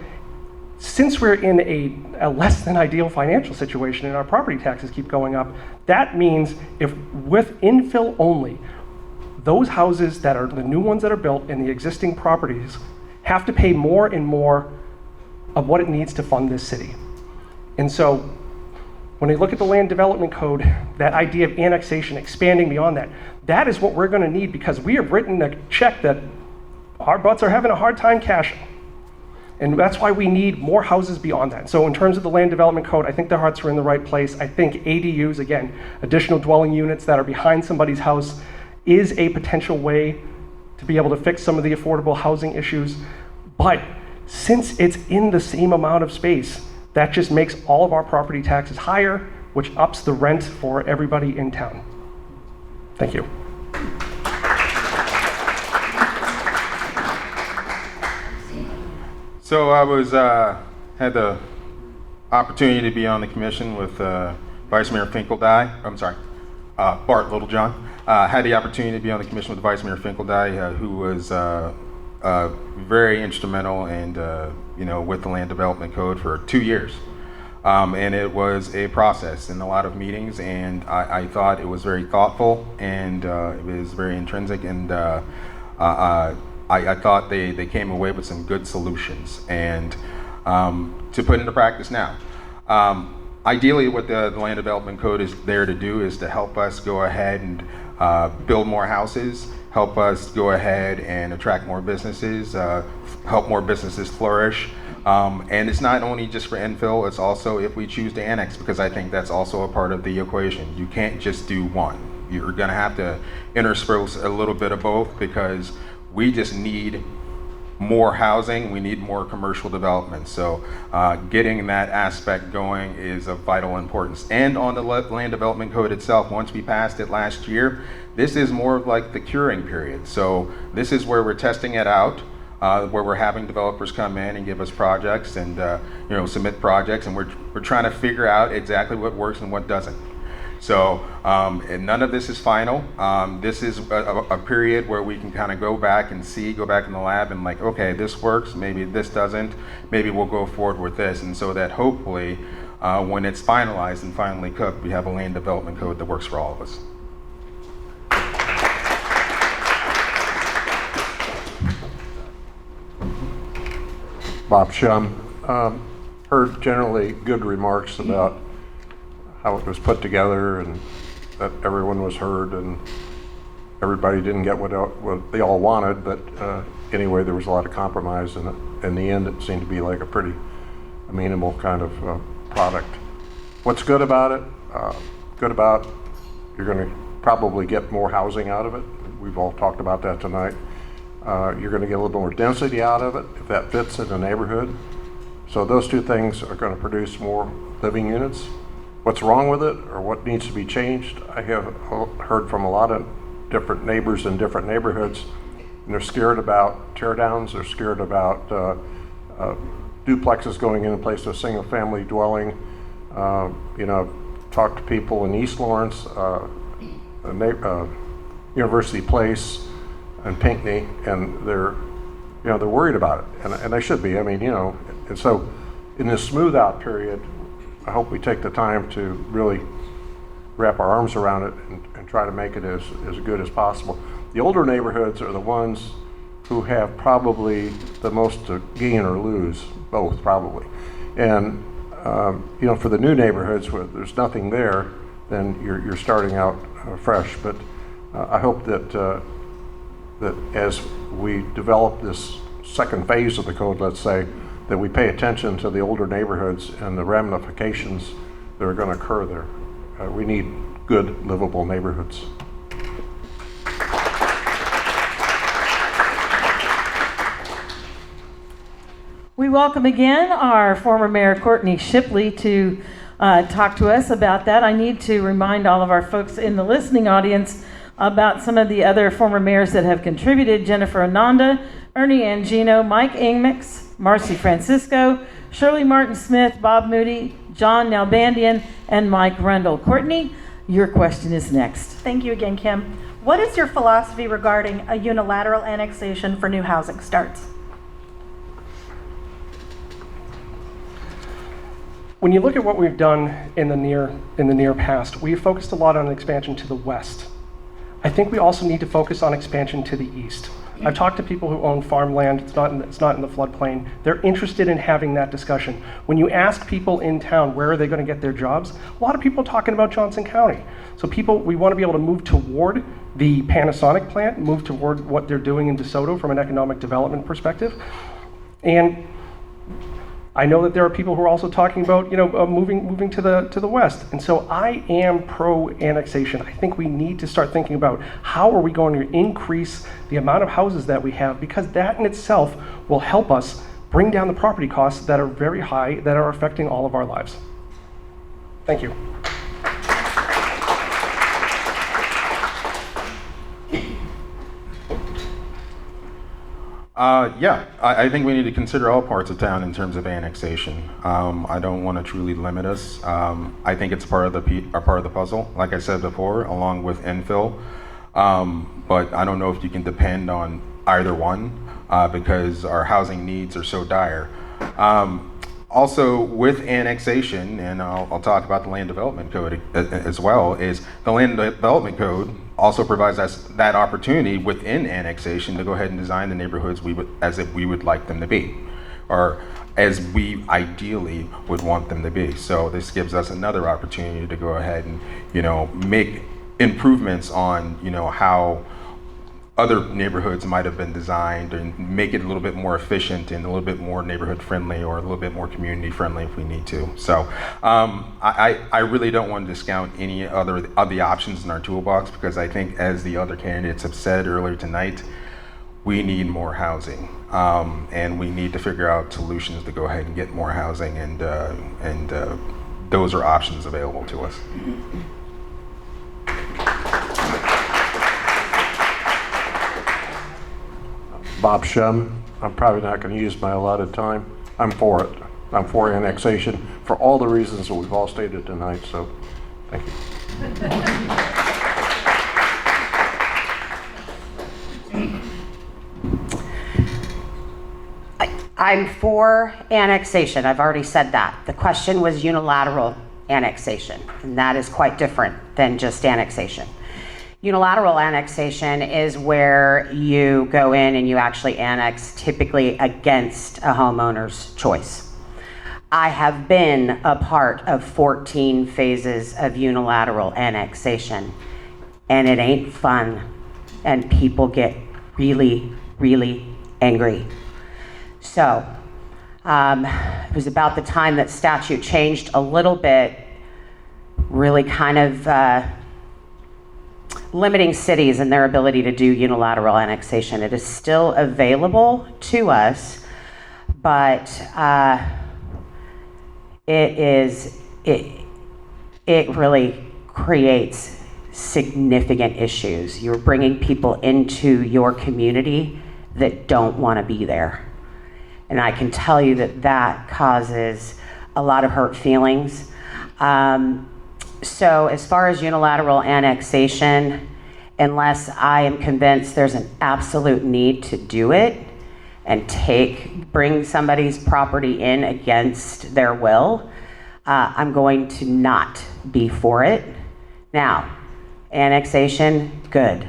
since we're in a less than ideal financial situation and our property taxes keep going up, that means if with infill only, those houses that are the new ones that are built in the existing properties have to pay more and more of what it needs to fund this city. And so when you look at the land development code, that idea of annexation, expanding beyond that, that is what we're going to need, because we have written a check that our butts are having a hard time cashing. And that's why we need more houses beyond that. So in terms of the land development code, I think the hearts are in the right place. I think ADUs, again, additional dwelling units that are behind somebody's house, is a potential way to be able to fix some of the affordable housing issues. But since it's in the same amount of space, that just makes all of our property taxes higher, which ups the rent for everybody in town. Thank you. So I had the opportunity to be on the commission with Vice Mayor Bart Littlejohn. Had the opportunity to be on the commission with Vice Mayor Finkeldye, who was very instrumental and with the land development code for 2 years. And it was a process and a lot of meetings, and I thought it was very thoughtful, and it was very intrinsic, and I thought they came away with some good solutions and to put into practice now. Ideally, what the land development code is there to do is to help us go ahead and build more houses, help us go ahead and attract more businesses, help more businesses flourish. And it's not only just for infill, it's also if we choose to annex, because I think that's also a part of the equation. You can't just do one. You're gonna have to intersperse a little bit of both, because we just need more housing, we need more commercial development. So getting that aspect going is of vital importance. And on the land development code itself, once we passed it last year, this is more like the curing period. So this is where we're testing it out, where we're having developers come in and give us projects and submit projects, and we're trying to figure out exactly what works and what doesn't. So and none of this is final. This is a period where we can kind of go back and go back in the lab and okay, this works, maybe this doesn't, maybe we'll go forward with this. And so that hopefully when it's finalized and finally cooked, we have a land development code that works for all of us. Bob Shum, heard generally good remarks about how it was put together and that everyone was heard and everybody didn't get what they all wanted, but anyway, there was a lot of compromise, and in the end it seemed to be like a pretty amenable kind of product. What's good about it? You're going to probably get more housing out of it. We've all talked about that tonight. You're going to get a little more density out of it if that fits in the neighborhood. So those two things are going to produce more living units. What's wrong with it, or what needs to be changed? I have heard from a lot of different neighbors in different neighborhoods, and they're scared about tear downs, they're scared about duplexes going in place of a single family dwelling. Talked to people in East Lawrence, University Place, and Pinckney, and they're worried about it, and they should be. And so in this smooth out period, I hope we take the time to really wrap our arms around it and try to make it as good as possible. The older neighborhoods are the ones who have probably the most to gain or lose, both probably. And for the new neighborhoods where there's nothing there, then you're starting out fresh. But I hope that as we develop this second phase of the code, let's say, that we pay attention to the older neighborhoods and the ramifications that are going to occur there. We need good, livable neighborhoods. We welcome again our former Mayor Courtney Shipley to talk to us about that. I need to remind all of our folks in the listening audience about some of the other former mayors that have contributed: Jennifer Ananda, Ernie Angino, Mike Ingmix, Marcy Francisco, Shirley Martin Smith, Bob Moody, John Nalbandian, and Mike Rundle. Courtney, your question is next. Thank you again, Kim. What is your philosophy regarding a unilateral annexation for new housing starts? When you look at what we've done in the near past, we've focused a lot on expansion to the west. I think we also need to focus on expansion to the east. I've talked to people who own farmland. It's not in the floodplain. They're interested in having that discussion. When you ask people in town where are they going to get their jobs, a lot of people are talking about Johnson County. So we want to be able to move toward the Panasonic plant, move toward what they're doing in DeSoto from an economic development perspective. And I know that there are people who are also talking about, moving to the west. And so I am pro annexation. I think we need to start thinking about how are we going to increase the amount of houses that we have, because that in itself will help us bring down the property costs that are very high, that are affecting all of our lives. Thank you. I think we need to consider all parts of town in terms of annexation. I don't want to truly limit us. I think it's part of the puzzle, like I said before, along with infill. But I don't know if you can depend on either one because our housing needs are so dire. Also, with annexation, and I'll talk about the Land Development Code as well, is the Land Development Code also provides us that opportunity within annexation to go ahead and design the neighborhoods as if we would like them to be, or as we ideally would want them to be. So this gives us another opportunity to go ahead and, make improvements on, how other neighborhoods might have been designed and make it a little bit more efficient and a little bit more neighborhood friendly or a little bit more community friendly if we need to. So I really don't want to discount any other of the options in our toolbox, because I think, as the other candidates have said earlier tonight, we need more housing, and we need to figure out solutions to go ahead and get more housing, and those are options available to us. Bob Shum. I'm probably not going to use my allotted time. I'm for it. I'm for annexation for all the reasons that we've all stated tonight, so thank you. I'm for annexation. I've already said that. The question was unilateral annexation, and that is quite different than just annexation. Unilateral annexation is where you go in and you actually annex, typically against a homeowner's choice. I have been a part of 14 phases of unilateral annexation, and it ain't fun, and people get really, really angry. So it was about the time that statute changed a little bit, really kind of limiting cities and their ability to do unilateral annexation. It is still available to us, but it really creates significant issues. You're bringing people into your community that don't want to be there. And I can tell you that that causes a lot of hurt feelings. So as far as unilateral annexation, unless I am convinced there's an absolute need to do it and bring somebody's property in against their will, I'm going to not be for it. Now, annexation, good.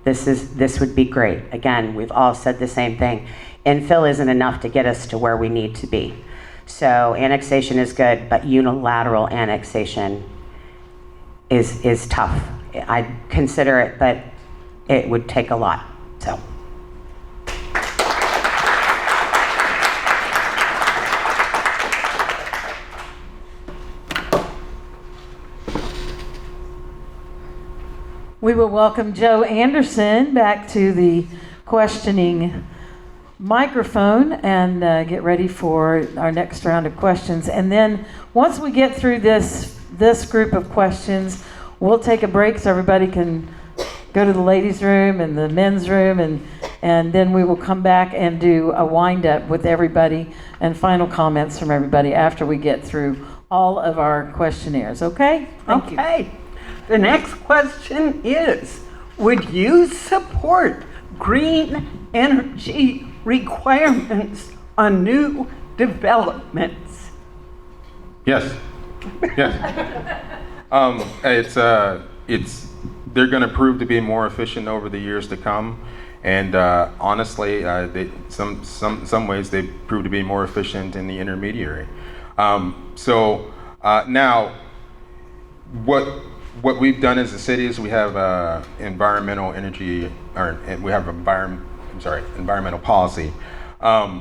This would be great. Again, we've all said the same thing. Infill isn't enough to get us to where we need to be. So annexation is good, but unilateral annexation is tough. I'd consider it, but it would take a lot. So. We will welcome Joe Anderson back to the questioning microphone and get ready for our next round of questions. And then once we get through this group of questions, we'll take a break so everybody can go to the ladies' room and the men's room, and then we will come back and do a wind-up with everybody and final comments from everybody after we get through all of our questionnaires. Okay? Thank you. Okay. The next question is, would you support green energy requirements on new developments? Yes. Yes. They're going to prove to be more efficient over the years to come, And honestly, some ways they prove to be more efficient in the intermediary. Now, what we've done as a city is we have environmental policy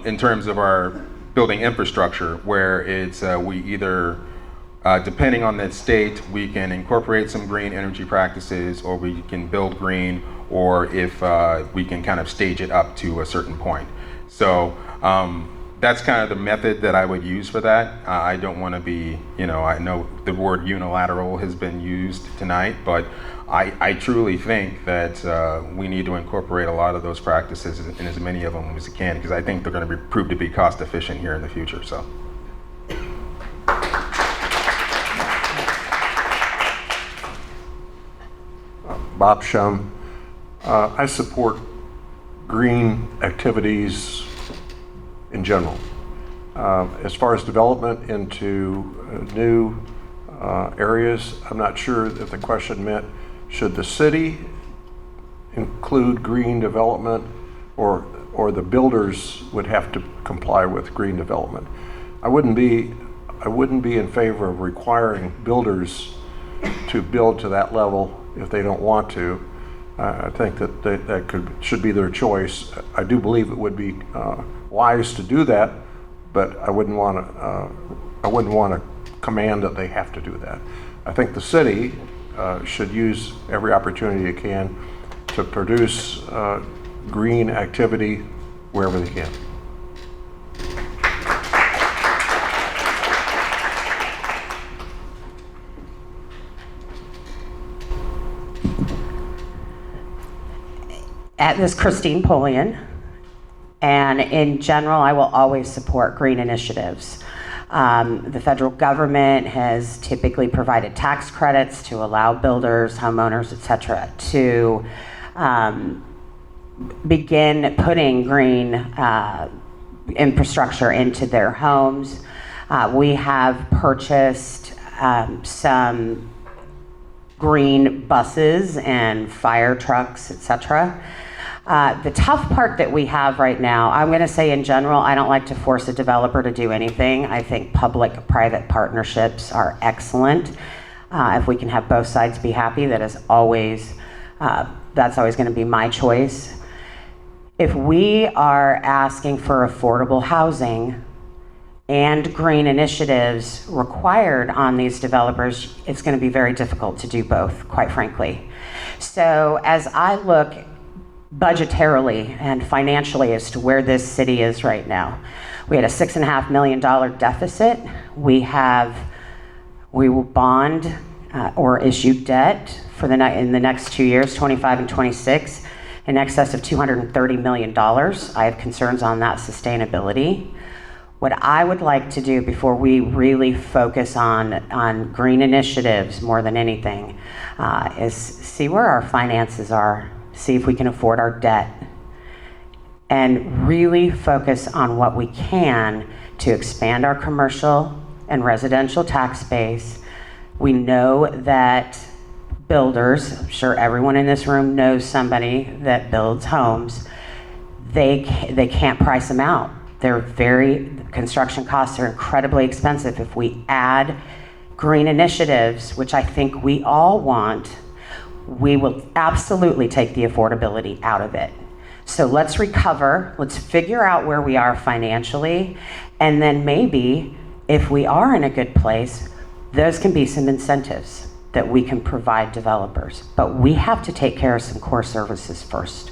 in terms of our building infrastructure, where it's we either depending on the state, we can incorporate some green energy practices, or we can build green, or if we can kind of stage it up to a certain point. So that's kind of the method that I would use for that. I don't want to be, I know the word unilateral has been used tonight, but I truly think that we need to incorporate a lot of those practices in as many of them as we can, because I think they're going to prove to be cost efficient here in the future. So. Bob Shum. I support green activities in general. As far as development into new areas, I'm not sure if the question meant should the city include green development, or the builders would have to comply with green development. I wouldn't be in favor of requiring builders to build to that level if they don't want to. I think that should be their choice. I do believe it would be wise to do that, but I wouldn't want to command that they have to do that. I think the city should use every opportunity it can to produce green activity wherever they can. This is Christine Polian, and in general, I will always support green initiatives. The federal government has typically provided tax credits to allow builders, homeowners, et cetera, to begin putting green infrastructure into their homes. We have purchased some green buses and fire trucks, et cetera. The tough part that we have right now, I'm going to say in general, I don't like to force a developer to do anything. I think public-private partnerships are excellent. If we can have both sides be happy, that's always going to be my choice. If we are asking for affordable housing and green initiatives required on these developers, it's going to be very difficult to do both, quite frankly. So as I look budgetarily and financially as to where this city is right now, we had a $6.5 million deficit. We will bond or issue debt in the next 2 years, 25 and 26, in excess of $230 million. I have concerns on that sustainability. What I would like to do before we really focus on green initiatives more than anything is see where our finances are, see if we can afford our debt, and really focus on what we can to expand our commercial and residential tax base. We know that builders, I'm sure everyone in this room knows somebody that builds homes, they can't price them out. Construction costs are incredibly expensive. If we add green initiatives, which I think we all want, we will absolutely take the affordability out of it. So let's recover, let's figure out where we are financially, and then maybe if we are in a good place, those can be some incentives that we can provide developers. But we have to take care of some core services first.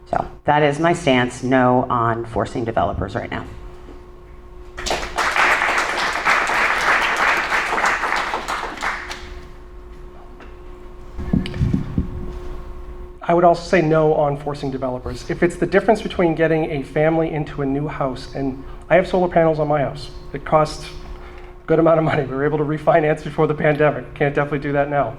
So that is my stance, no on forcing developers right now. I would also say no on forcing developers. If it's the difference between getting a family into a new house, and I have solar panels on my house. It costs a good amount of money. We were able to refinance before the pandemic. Can't definitely do that now.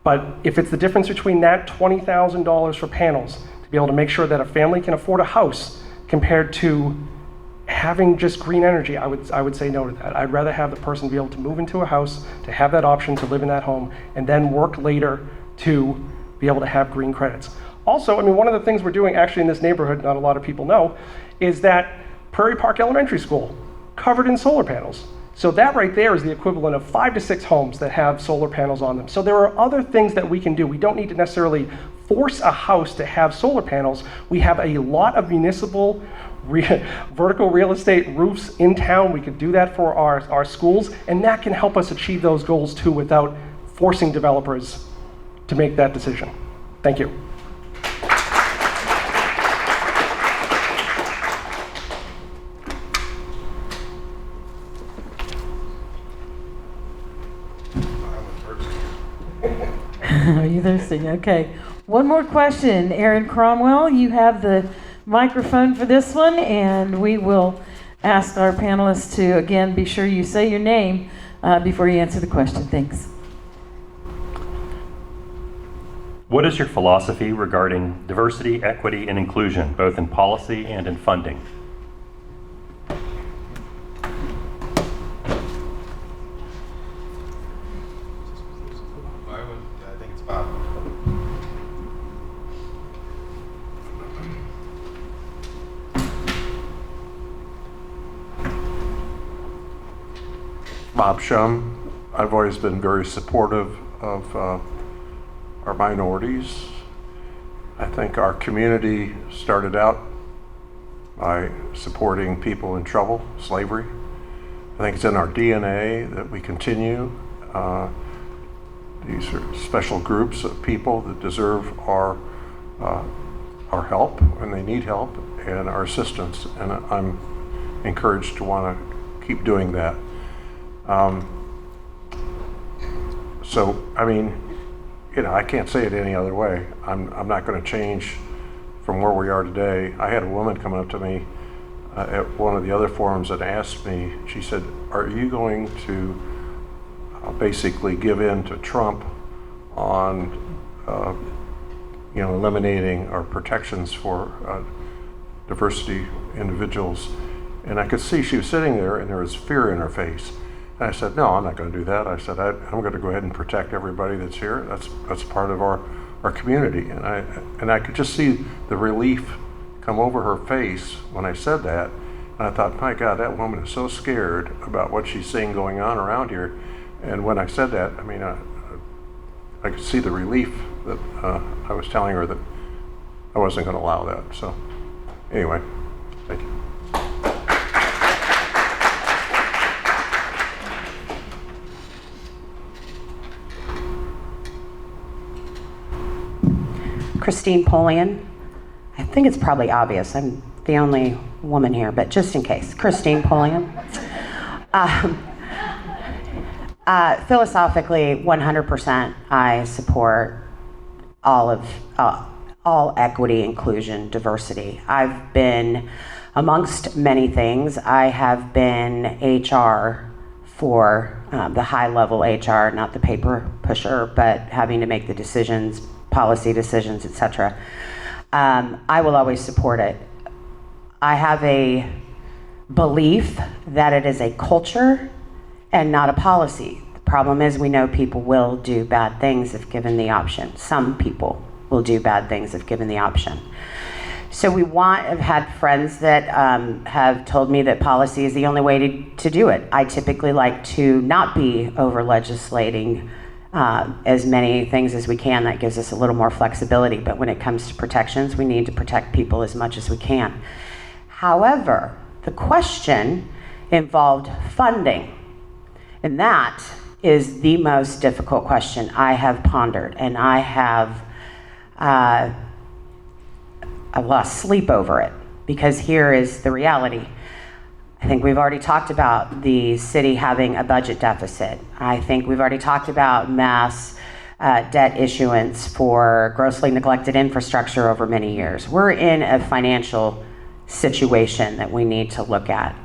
But if it's the difference between that $20,000 for panels to be able to make sure that a family can afford a house compared to having just green energy, I would say no to that. I'd rather have the person be able to move into a house, to have that option to live in that home, and then work later to be able to have green credits. Also, I mean, one of the things we're doing actually in this neighborhood, not a lot of people know, is that Prairie Park Elementary School, covered in solar panels. So that right there is the equivalent of 5 to 6 homes that have solar panels on them. So there are other things that we can do. We don't need to necessarily force a house to have solar panels. We have a lot of municipal vertical real estate roofs in town. We could do that for our schools, and that can help us achieve those goals too without forcing developers to make that decision. Thank you. Are you thirsty? Okay. One more question. Aaron Cromwell, you have the microphone for this one, and we will ask our panelists to, again, be sure you say your name before you answer the question. Thanks. What is your philosophy regarding diversity, equity, and inclusion, both in policy and in funding? I think it's Bob. Bob Shum. I've always been very supportive of our minorities. I think our community started out by supporting people in trouble, slavery. I think it's in our DNA that we continue. These are special groups of people that deserve our help when they need help and our assistance, and I'm encouraged to want to keep doing that. So, I mean, you know, I can't say it any other way. I'm not going to change from where we are today. I had a woman come up to me at one of the other forums and asked me, she said, are you going to basically give in to Trump on, you know, eliminating our protections for diversity individuals? And I could see she was sitting there and there was fear in her face. And I said, no, I'm not going to do that. I said, I'm going to go ahead and protect everybody that's here. That's part of our community. And I could just see the relief come over her face when I said that. And I thought, my God, that woman is so scared about what she's seeing going on around here. And when I said that, I mean, I could see the relief that I was telling her that I wasn't going to allow that. So anyway, thank you. Christine Polian. I think it's probably obvious. I'm the only woman here, but just in case. Christine Polian. Philosophically, 100%, I support all equity, inclusion, diversity. I've been, amongst many things, I have been HR for the high-level HR, not the paper pusher, but having to make the decisions, policy decisions, etc. I will always support it. I have a belief that it is a culture and not a policy. The problem is we know people will do bad things if given the option. Some people will do bad things if given the option. So I've had friends that have told me that policy is the only way to do it. I typically like to not be over legislating as many things as we can. That gives us a little more flexibility. But when it comes to protections, we need to protect people as much as we can. However, the question involved funding. And that is the most difficult question I have pondered. And I've lost sleep over it, because here is the reality. I think we've already talked about the city having a budget deficit. I think we've already talked about mass debt issuance for grossly neglected infrastructure over many years. We're in a financial situation that we need to look at.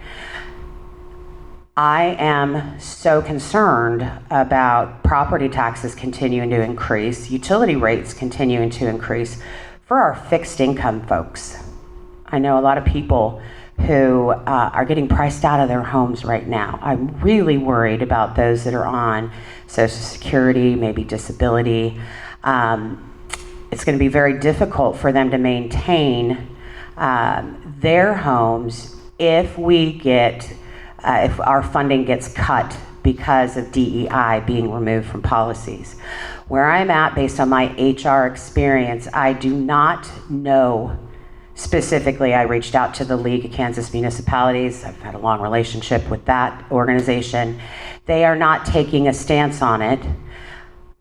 I am so concerned about property taxes continuing to increase, utility rates continuing to increase for our fixed income folks. I know a lot of people who are getting priced out of their homes right now. I'm really worried about those that are on Social Security, maybe disability. it's going to be very difficult for them to maintain their homes if if our funding gets cut because of DEI being removed from policies. Where I'm at, based on my HR experience, I do not know specifically. I reached out to the League of Kansas Municipalities. I've had a long relationship with that organization. They are not taking a stance on it.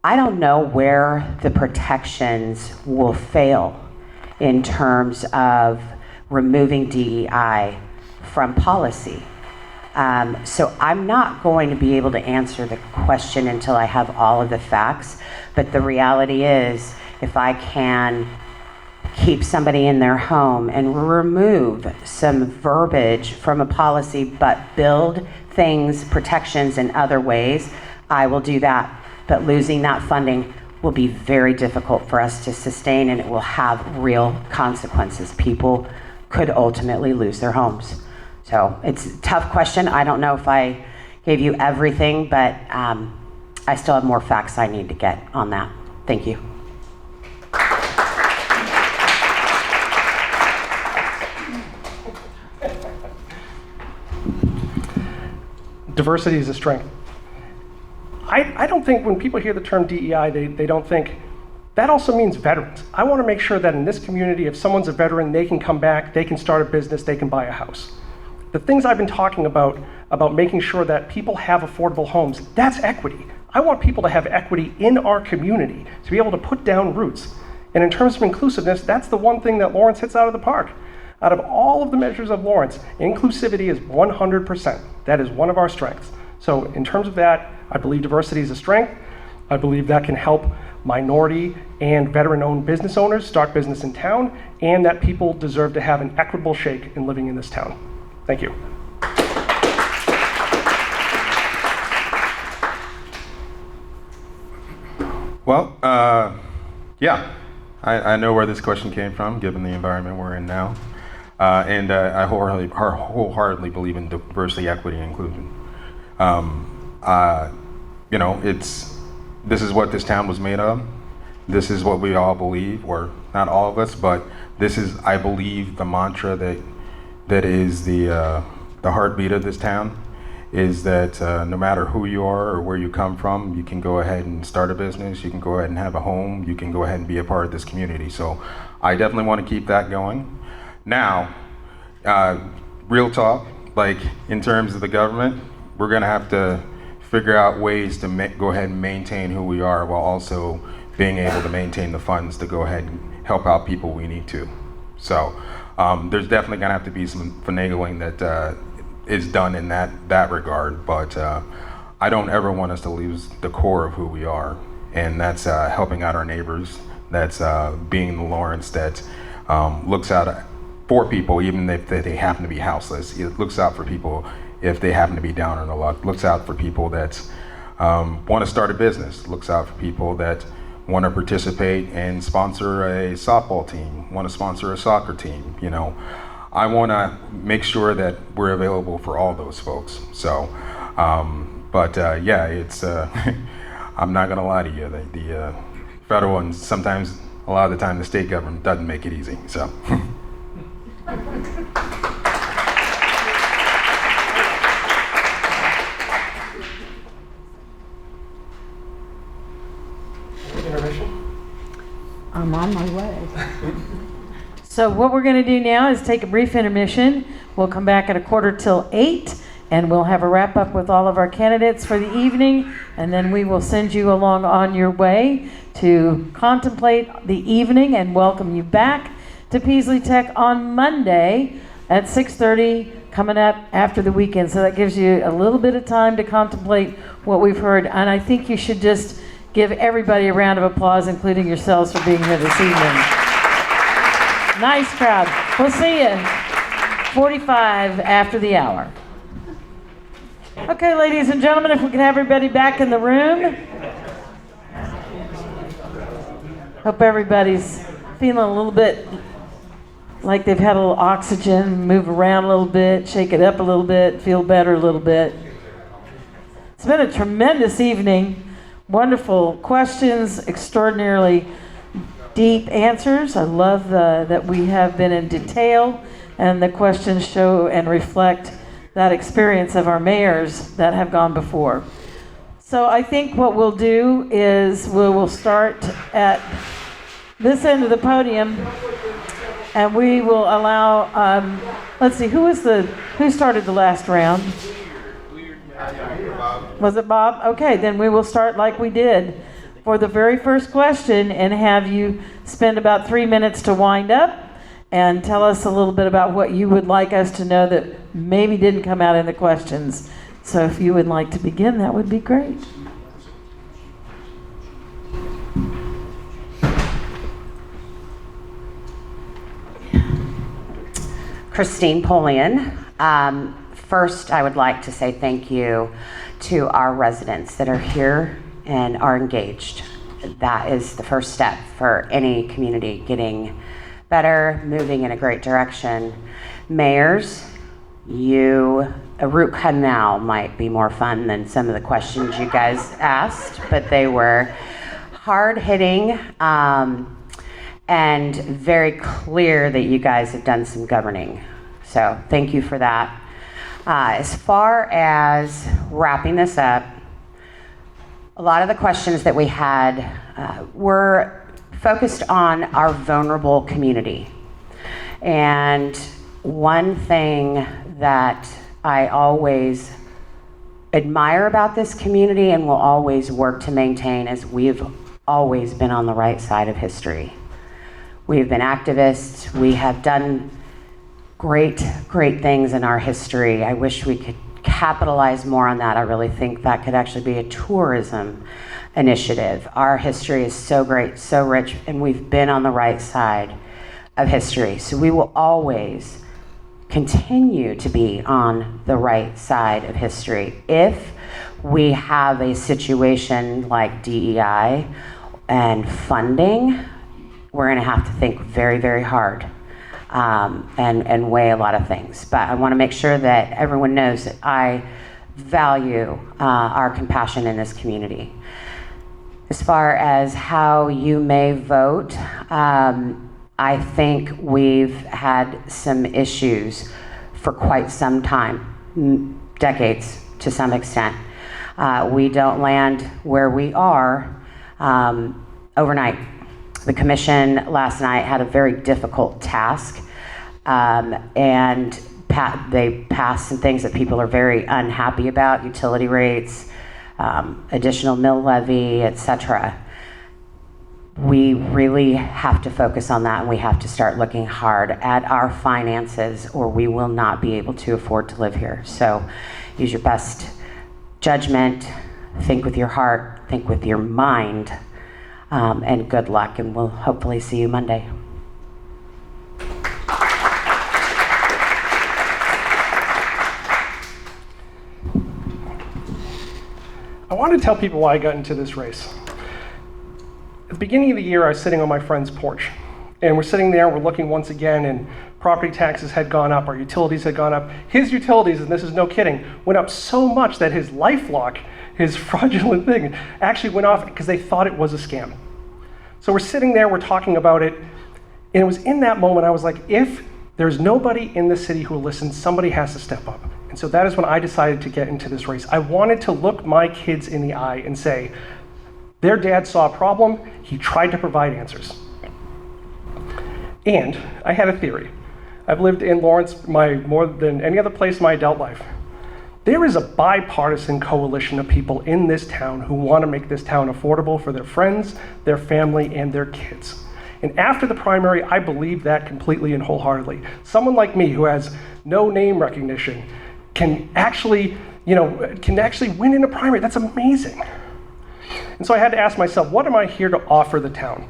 I don't know where the protections will fail in terms of removing DEI from policy. So I'm not going to be able to answer the question until I have all of the facts. But the reality is, if I can keep somebody in their home and remove some verbiage from a policy, but build things, protections in other ways, I will do that. But losing that funding will be very difficult for us to sustain, and it will have real consequences. People could ultimately lose their homes. So it's a tough question. I don't know if I gave you everything, but I still have more facts I need to get on that. Thank you. Diversity is a strength. I don't think when people hear the term DEI, they don't think, that also means veterans. I want to make sure that in this community, if someone's a veteran, they can come back, they can start a business, they can buy a house. The things I've been talking about making sure that people have affordable homes, that's equity. I want people to have equity in our community, to be able to put down roots. And in terms of inclusiveness, that's the one thing that Lawrence hits out of the park. Out of all of the measures of Lawrence, inclusivity is 100%. That is one of our strengths. So in terms of that, I believe diversity is a strength. I believe that can help minority and veteran-owned business owners start business in town, and that people deserve to have an equitable shake in living in this town. Thank you. Well, yeah, I know where this question came from, given the environment we're in now. And I wholeheartedly believe in diversity, equity, and inclusion. You know, this is what this town was made of. This is what we all believe, or not all of us, but this is, I believe, the mantra that is the heartbeat of this town, is that no matter who you are or where you come from, you can go ahead and start a business, you can go ahead and have a home, you can go ahead and be a part of this community. So I definitely want to keep that going. Now, real talk, like in terms of the government, we're going to have to figure out ways to go ahead and maintain who we are while also being able to maintain the funds to go ahead and help out people we need to. So there's definitely going to have to be some finagling that is done in that regard, but I don't ever want us to lose the core of who we are, and that's helping out our neighbors, that's being the Lawrence that looks out for people even if they happen to be houseless. It looks out for people if they happen to be down on the luck, looks out for people that want to start a business, looks out for people that want to participate and sponsor a softball team, want to sponsor a soccer team. You know, I want to make sure that we're available for all those folks. So, yeah, it's, I'm not going to lie to you, the federal and sometimes a lot of the time the state government doesn't make it easy, so. I'm on my way. So what we're going to do now is take a brief intermission. We'll come back at 7:45, and we'll have a wrap up with all of our candidates for the evening, and then we will send you along on your way to contemplate the evening and welcome you back to Peaslee Tech on Monday at 6:30, coming up after the weekend. So that gives you a little bit of time to contemplate what we've heard, and I think you should just give everybody a round of applause, including yourselves, for being here this evening. Nice crowd. We'll see you 45 after the hour. Okay, ladies and gentlemen, if we can have everybody back in the room. Hope everybody's feeling a little bit like they've had a little oxygen, move around a little bit, shake it up a little bit, feel better a little bit. It's been a tremendous evening. Wonderful questions, extraordinarily deep answers. I love that we have been in detail, and the questions show and reflect that experience of our mayors that have gone before. So I think what we'll do is we will start at this end of the podium, and we will allow, let's see, who started the last round? Was it Bob? Okay, then we will start like we did for the very first question and have you spend about 3 minutes to wind up and tell us a little bit about what you would like us to know that maybe didn't come out in the questions. So if you would like to begin, that would be great. Christine Polian. First, I would like to say thank you to our residents that are here and are engaged. That is the first step for any community getting better, moving in a great direction. Mayors, a root canal might be more fun than some of the questions you guys asked, but they were hard-hitting and very clear that you guys have done some governing. So thank you for that. As far as wrapping this up, a lot of the questions that we had were focused on our vulnerable community. And one thing that I always admire about this community and will always work to maintain is we've always been on the right side of history. We've been activists. We have done great things in our history. I wish we could capitalize more on that. I really think that could actually be a tourism initiative. Our history is so great, so rich, and we've been on the right side of history. So we will always continue to be on the right side of history. If we have a situation like DEI and funding, we're going to have to think very, very hard and weigh a lot of things. But I want to make sure that everyone knows that I value our compassion in this community. As far as how you may vote, I think we've had some issues for quite some time, decades to some extent. We don't land where we are overnight. The commission last night had a very difficult task, and they passed some things that people are very unhappy about, utility rates, additional mill levy, etc. We really have to focus on that, and we have to start looking hard at our finances, or we will not be able to afford to live here. So use your best judgment, think with your heart, think with your mind, and good luck, and we'll hopefully see you Monday. I want to tell people why I got into this race. At the beginning of the year, I was sitting on my friend's porch, and we're sitting there, we're looking once again, and property taxes had gone up, our utilities had gone up. His utilities, and this is no kidding, went up so much that his LifeLock, his fraudulent thing, actually went off because they thought it was a scam. So we're sitting there, we're talking about it, and it was in that moment I was like, if there's nobody in the city who will listen, somebody has to step up. And so that is when I decided to get into this race. I wanted to look my kids in the eye and say, their dad saw a problem, he tried to provide answers. And I had a theory. I've lived in Lawrence more than any other place in my adult life. There is a bipartisan coalition of people in this town who want to make this town affordable for their friends, their family, and their kids. And after the primary, I believe that completely and wholeheartedly. Someone like me who has no name recognition can actually win in a primary. That's amazing. And so I had to ask myself, what am I here to offer the town?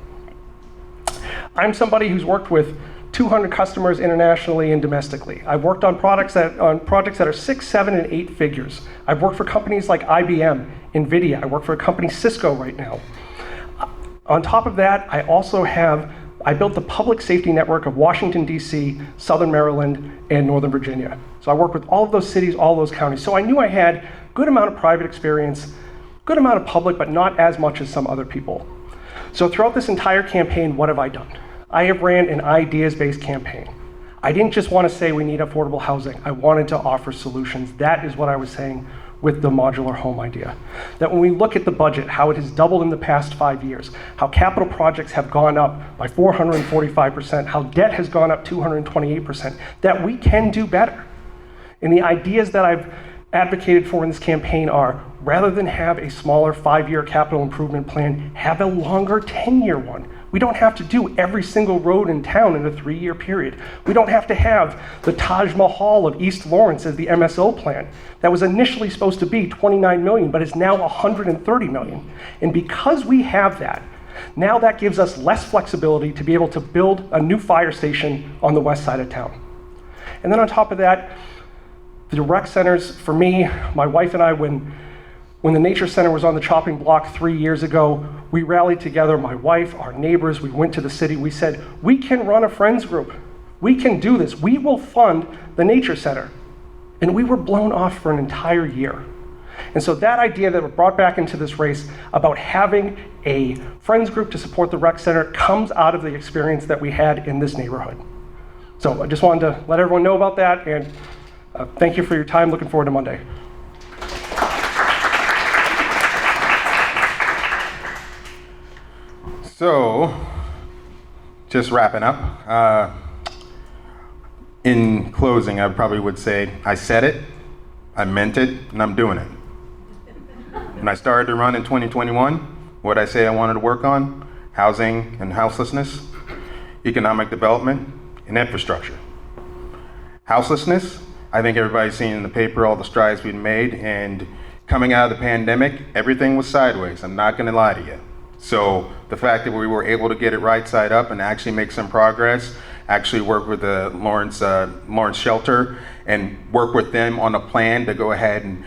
I'm somebody who's worked with 200 customers internationally and domestically. I've worked on projects that are 6, 7, and 8 figures. I've worked for companies like IBM, NVIDIA. I work for a company, Cisco, right now. On top of that, I built the public safety network of Washington, D.C., Southern Maryland, and Northern Virginia. So I worked with all of those cities, all of those counties. So I knew I had a good amount of private experience, good amount of public, but not as much as some other people. So throughout this entire campaign, what have I done? I have ran an ideas-based campaign. I didn't just want to say we need affordable housing. I wanted to offer solutions. That is what I was saying with the modular home idea. That when we look at the budget, how it has doubled in the past 5 years, how capital projects have gone up by 445%, how debt has gone up 228%, that we can do better. And the ideas that I've advocated for in this campaign are, rather than have a smaller 5-year capital improvement plan, have a longer 10-year one. We don't have to do every single road in town in a 3-year period. We don't have to have the Taj Mahal of East Lawrence as the MSO plan that was initially supposed to be 29 million, but is now 130 million. And because we have that, now that gives us less flexibility to be able to build a new fire station on the west side of town. And then on top of that, the rec centers, for me, my wife and I, when the Nature Center was on the chopping block 3 years ago, we rallied together, my wife, our neighbors, we went to the city, we said, we can run a friends group. We can do this. We will fund the Nature Center. And we were blown off for an entire year. And so that idea that was brought back into this race about having a friends group to support the rec center comes out of the experience that we had in this neighborhood. So I just wanted to let everyone know about that, and thank you for your time. Looking forward to Monday. So, just wrapping up, in closing, I probably would say, I said it, I meant it, and I'm doing it. When I started to run in 2021, what I say I wanted to work on, housing and houselessness, economic development, and infrastructure. Houselessness, I think everybody's seen in the paper all the strides we've made, and coming out of the pandemic, everything was sideways, I'm not gonna lie to you. So the fact that we were able to get it right side up and actually make some progress, actually work with the Lawrence Shelter and work with them on a plan to go ahead and,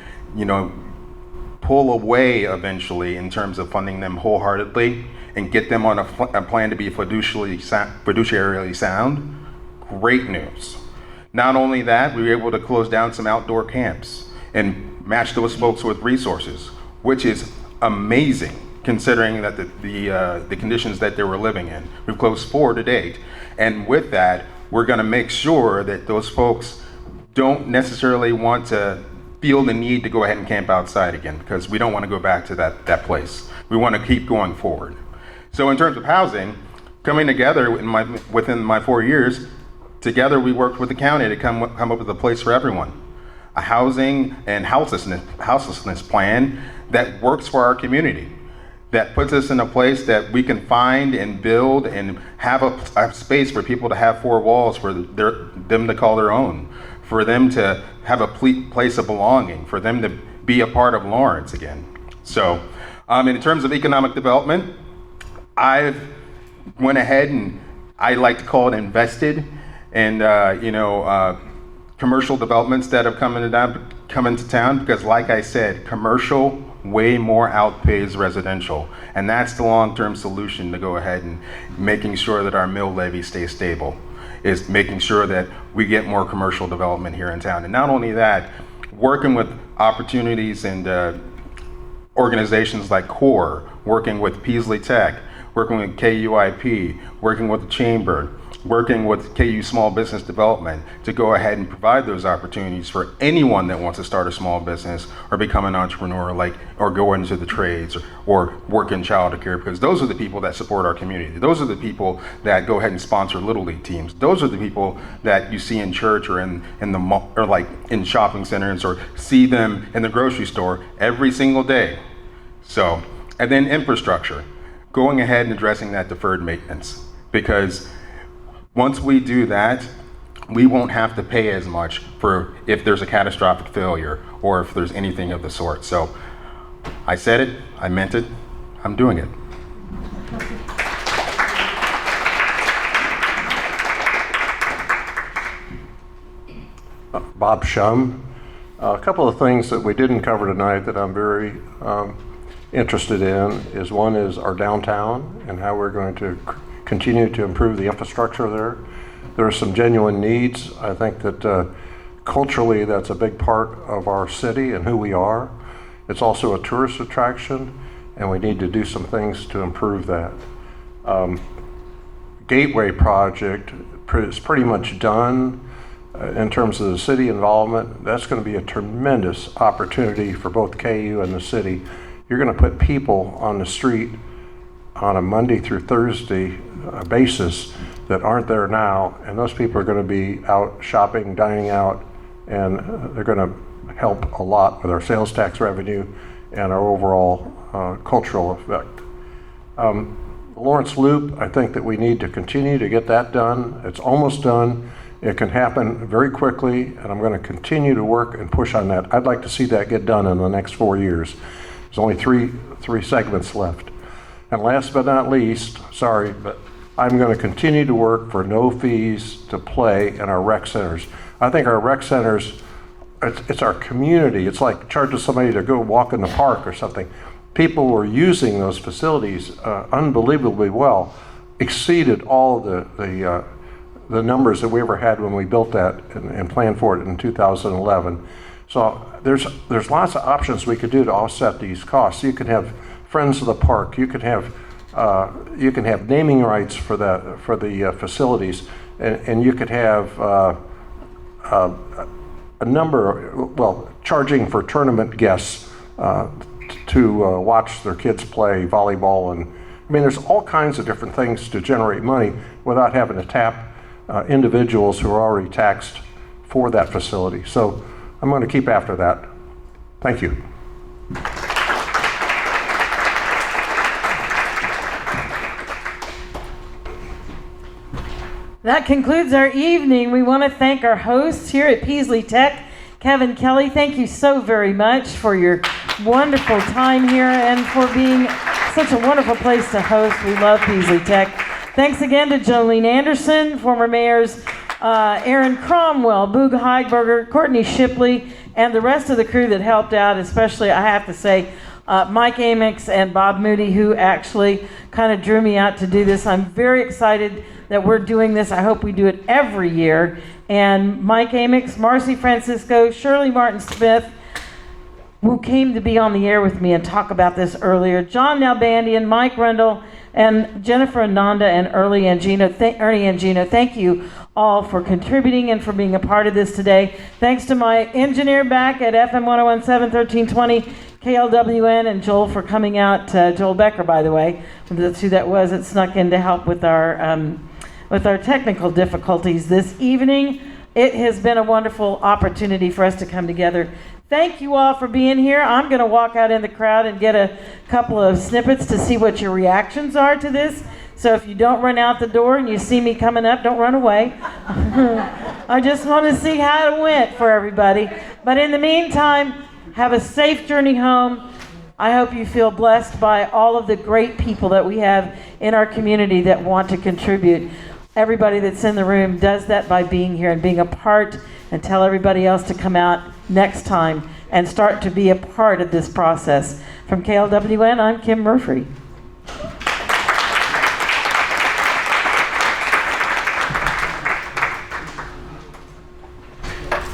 pull away eventually in terms of funding them wholeheartedly and get them on a plan to be fiduciarily sound. Great news. Not only that, we were able to close down some outdoor camps and match those folks with resources, which is amazing, considering that the conditions that they were living in. We've closed 4 to date. And with that, we're gonna make sure that those folks don't necessarily want to feel the need to go ahead and camp outside again, because we don't wanna go back to that place. We wanna keep going forward. So in terms of housing, coming together within my 4 years, together we worked with the county to come up with a place for everyone. A housing and houselessness plan that works for our community, that puts us in a place that we can find and build and have a space for people to have 4 walls for them to call their own, for them to have a place of belonging, for them to be a part of Lawrence again. So in terms of economic development, I've went ahead and I like to call it invested in commercial developments that have come into town, because like I said, commercial way more outpays residential, and that's the long-term solution to go ahead and making sure that our mill levy stays stable, is making sure that we get more commercial development here in town. And not only that, working with opportunities and organizations like CORE, working with Peaslee Tech, working with KUIP, working with the Chamber, working with KU Small Business Development to go ahead and provide those opportunities for anyone that wants to start a small business or become an entrepreneur, or go into the trades or work in child care, because those are the people that support our community. Those are the people that go ahead and sponsor Little League teams. Those are the people that you see in church or in the mall, or like in shopping centers, or see them in the grocery store every single day. So, and then infrastructure, going ahead and addressing that deferred maintenance, because once we do that, we won't have to pay as much for if there's a catastrophic failure or if there's anything of the sort. So I said it, I meant it, I'm doing it. Bob Shum. A couple of things that we didn't cover tonight that I'm very interested in is, one is our downtown and how we're going to continue to improve the infrastructure there. There are some genuine needs. I think that culturally that's a big part of our city and who we are. It's also a tourist attraction, and we need to do some things to improve that. Gateway project is pretty much done in terms of the city involvement. That's going to be a tremendous opportunity for both KU and the city. You're going to put people on the street on a Monday through Thursday basis that aren't there now, and those people are going to be out shopping, dining out, and they're going to help a lot with our sales tax revenue and our overall cultural effect. Lawrence Loop, I think that we need to continue to get that done. It's almost done. It can happen very quickly, and I'm going to continue to work and push on that. I'd like to see that get done in the next 4 years. There's only three segments left. And last but not least, sorry, but I'm going to continue to work for no fees to play in our rec centers. I think our rec centers, it's our community. It's like charging somebody to go walk in the park or something. People were using those facilities unbelievably well, exceeded all the numbers that we ever had when we built that and planned for it in 2011. So there's lots of options we could do to offset these costs. You can have Friends of the Park. You can have naming rights for the facilities, and you could have a number, charging for tournament guests to watch their kids play volleyball. And I mean, there's all kinds of different things to generate money without having to tap individuals who are already taxed for that facility. So I'm going to keep after that. Thank you. That concludes our evening. We want to thank our hosts here at Peaslee Tech. Kevin Kelly, thank you so very much for your wonderful time here and for being such a wonderful place to host. We love Peaslee Tech. Thanks again to Jolene Anderson, former mayors Aaron Cromwell, Boog Heidberger, Courtney Shipley, and the rest of the crew that helped out, especially, I have to say, Mike Amix and Bob Moody, who actually kind of drew me out to do this. I'm very excited that we're doing this. I hope we do it every year. And Mike Amix, Marcy Francisco, Shirley Martin Smith, who came to be on the air with me and talk about this earlier, John Nalbandian, Mike Rendell, and Jennifer Ananda and Ernie Angino. Thank you all for contributing and for being a part of this today. Thanks to my engineer back at FM 1017 1320 KLWN and Joel for coming out. Joel Becker, by the way, that's who that was. It snuck in to help with our technical difficulties this evening. It has been a wonderful opportunity for us to come together. Thank you all for being here. I'm going to walk out in the crowd and get a couple of snippets to see what your reactions are to this. So if you don't run out the door and you see me coming up, don't run away. I just want to see how it went for everybody. But in the meantime, have a safe journey home. I hope you feel blessed by all of the great people that we have in our community that want to contribute. Everybody that's in the room does that by being here and being a part, and tell everybody else to come out next time and start to be a part of this process. From KLWN, I'm Kim Murphy.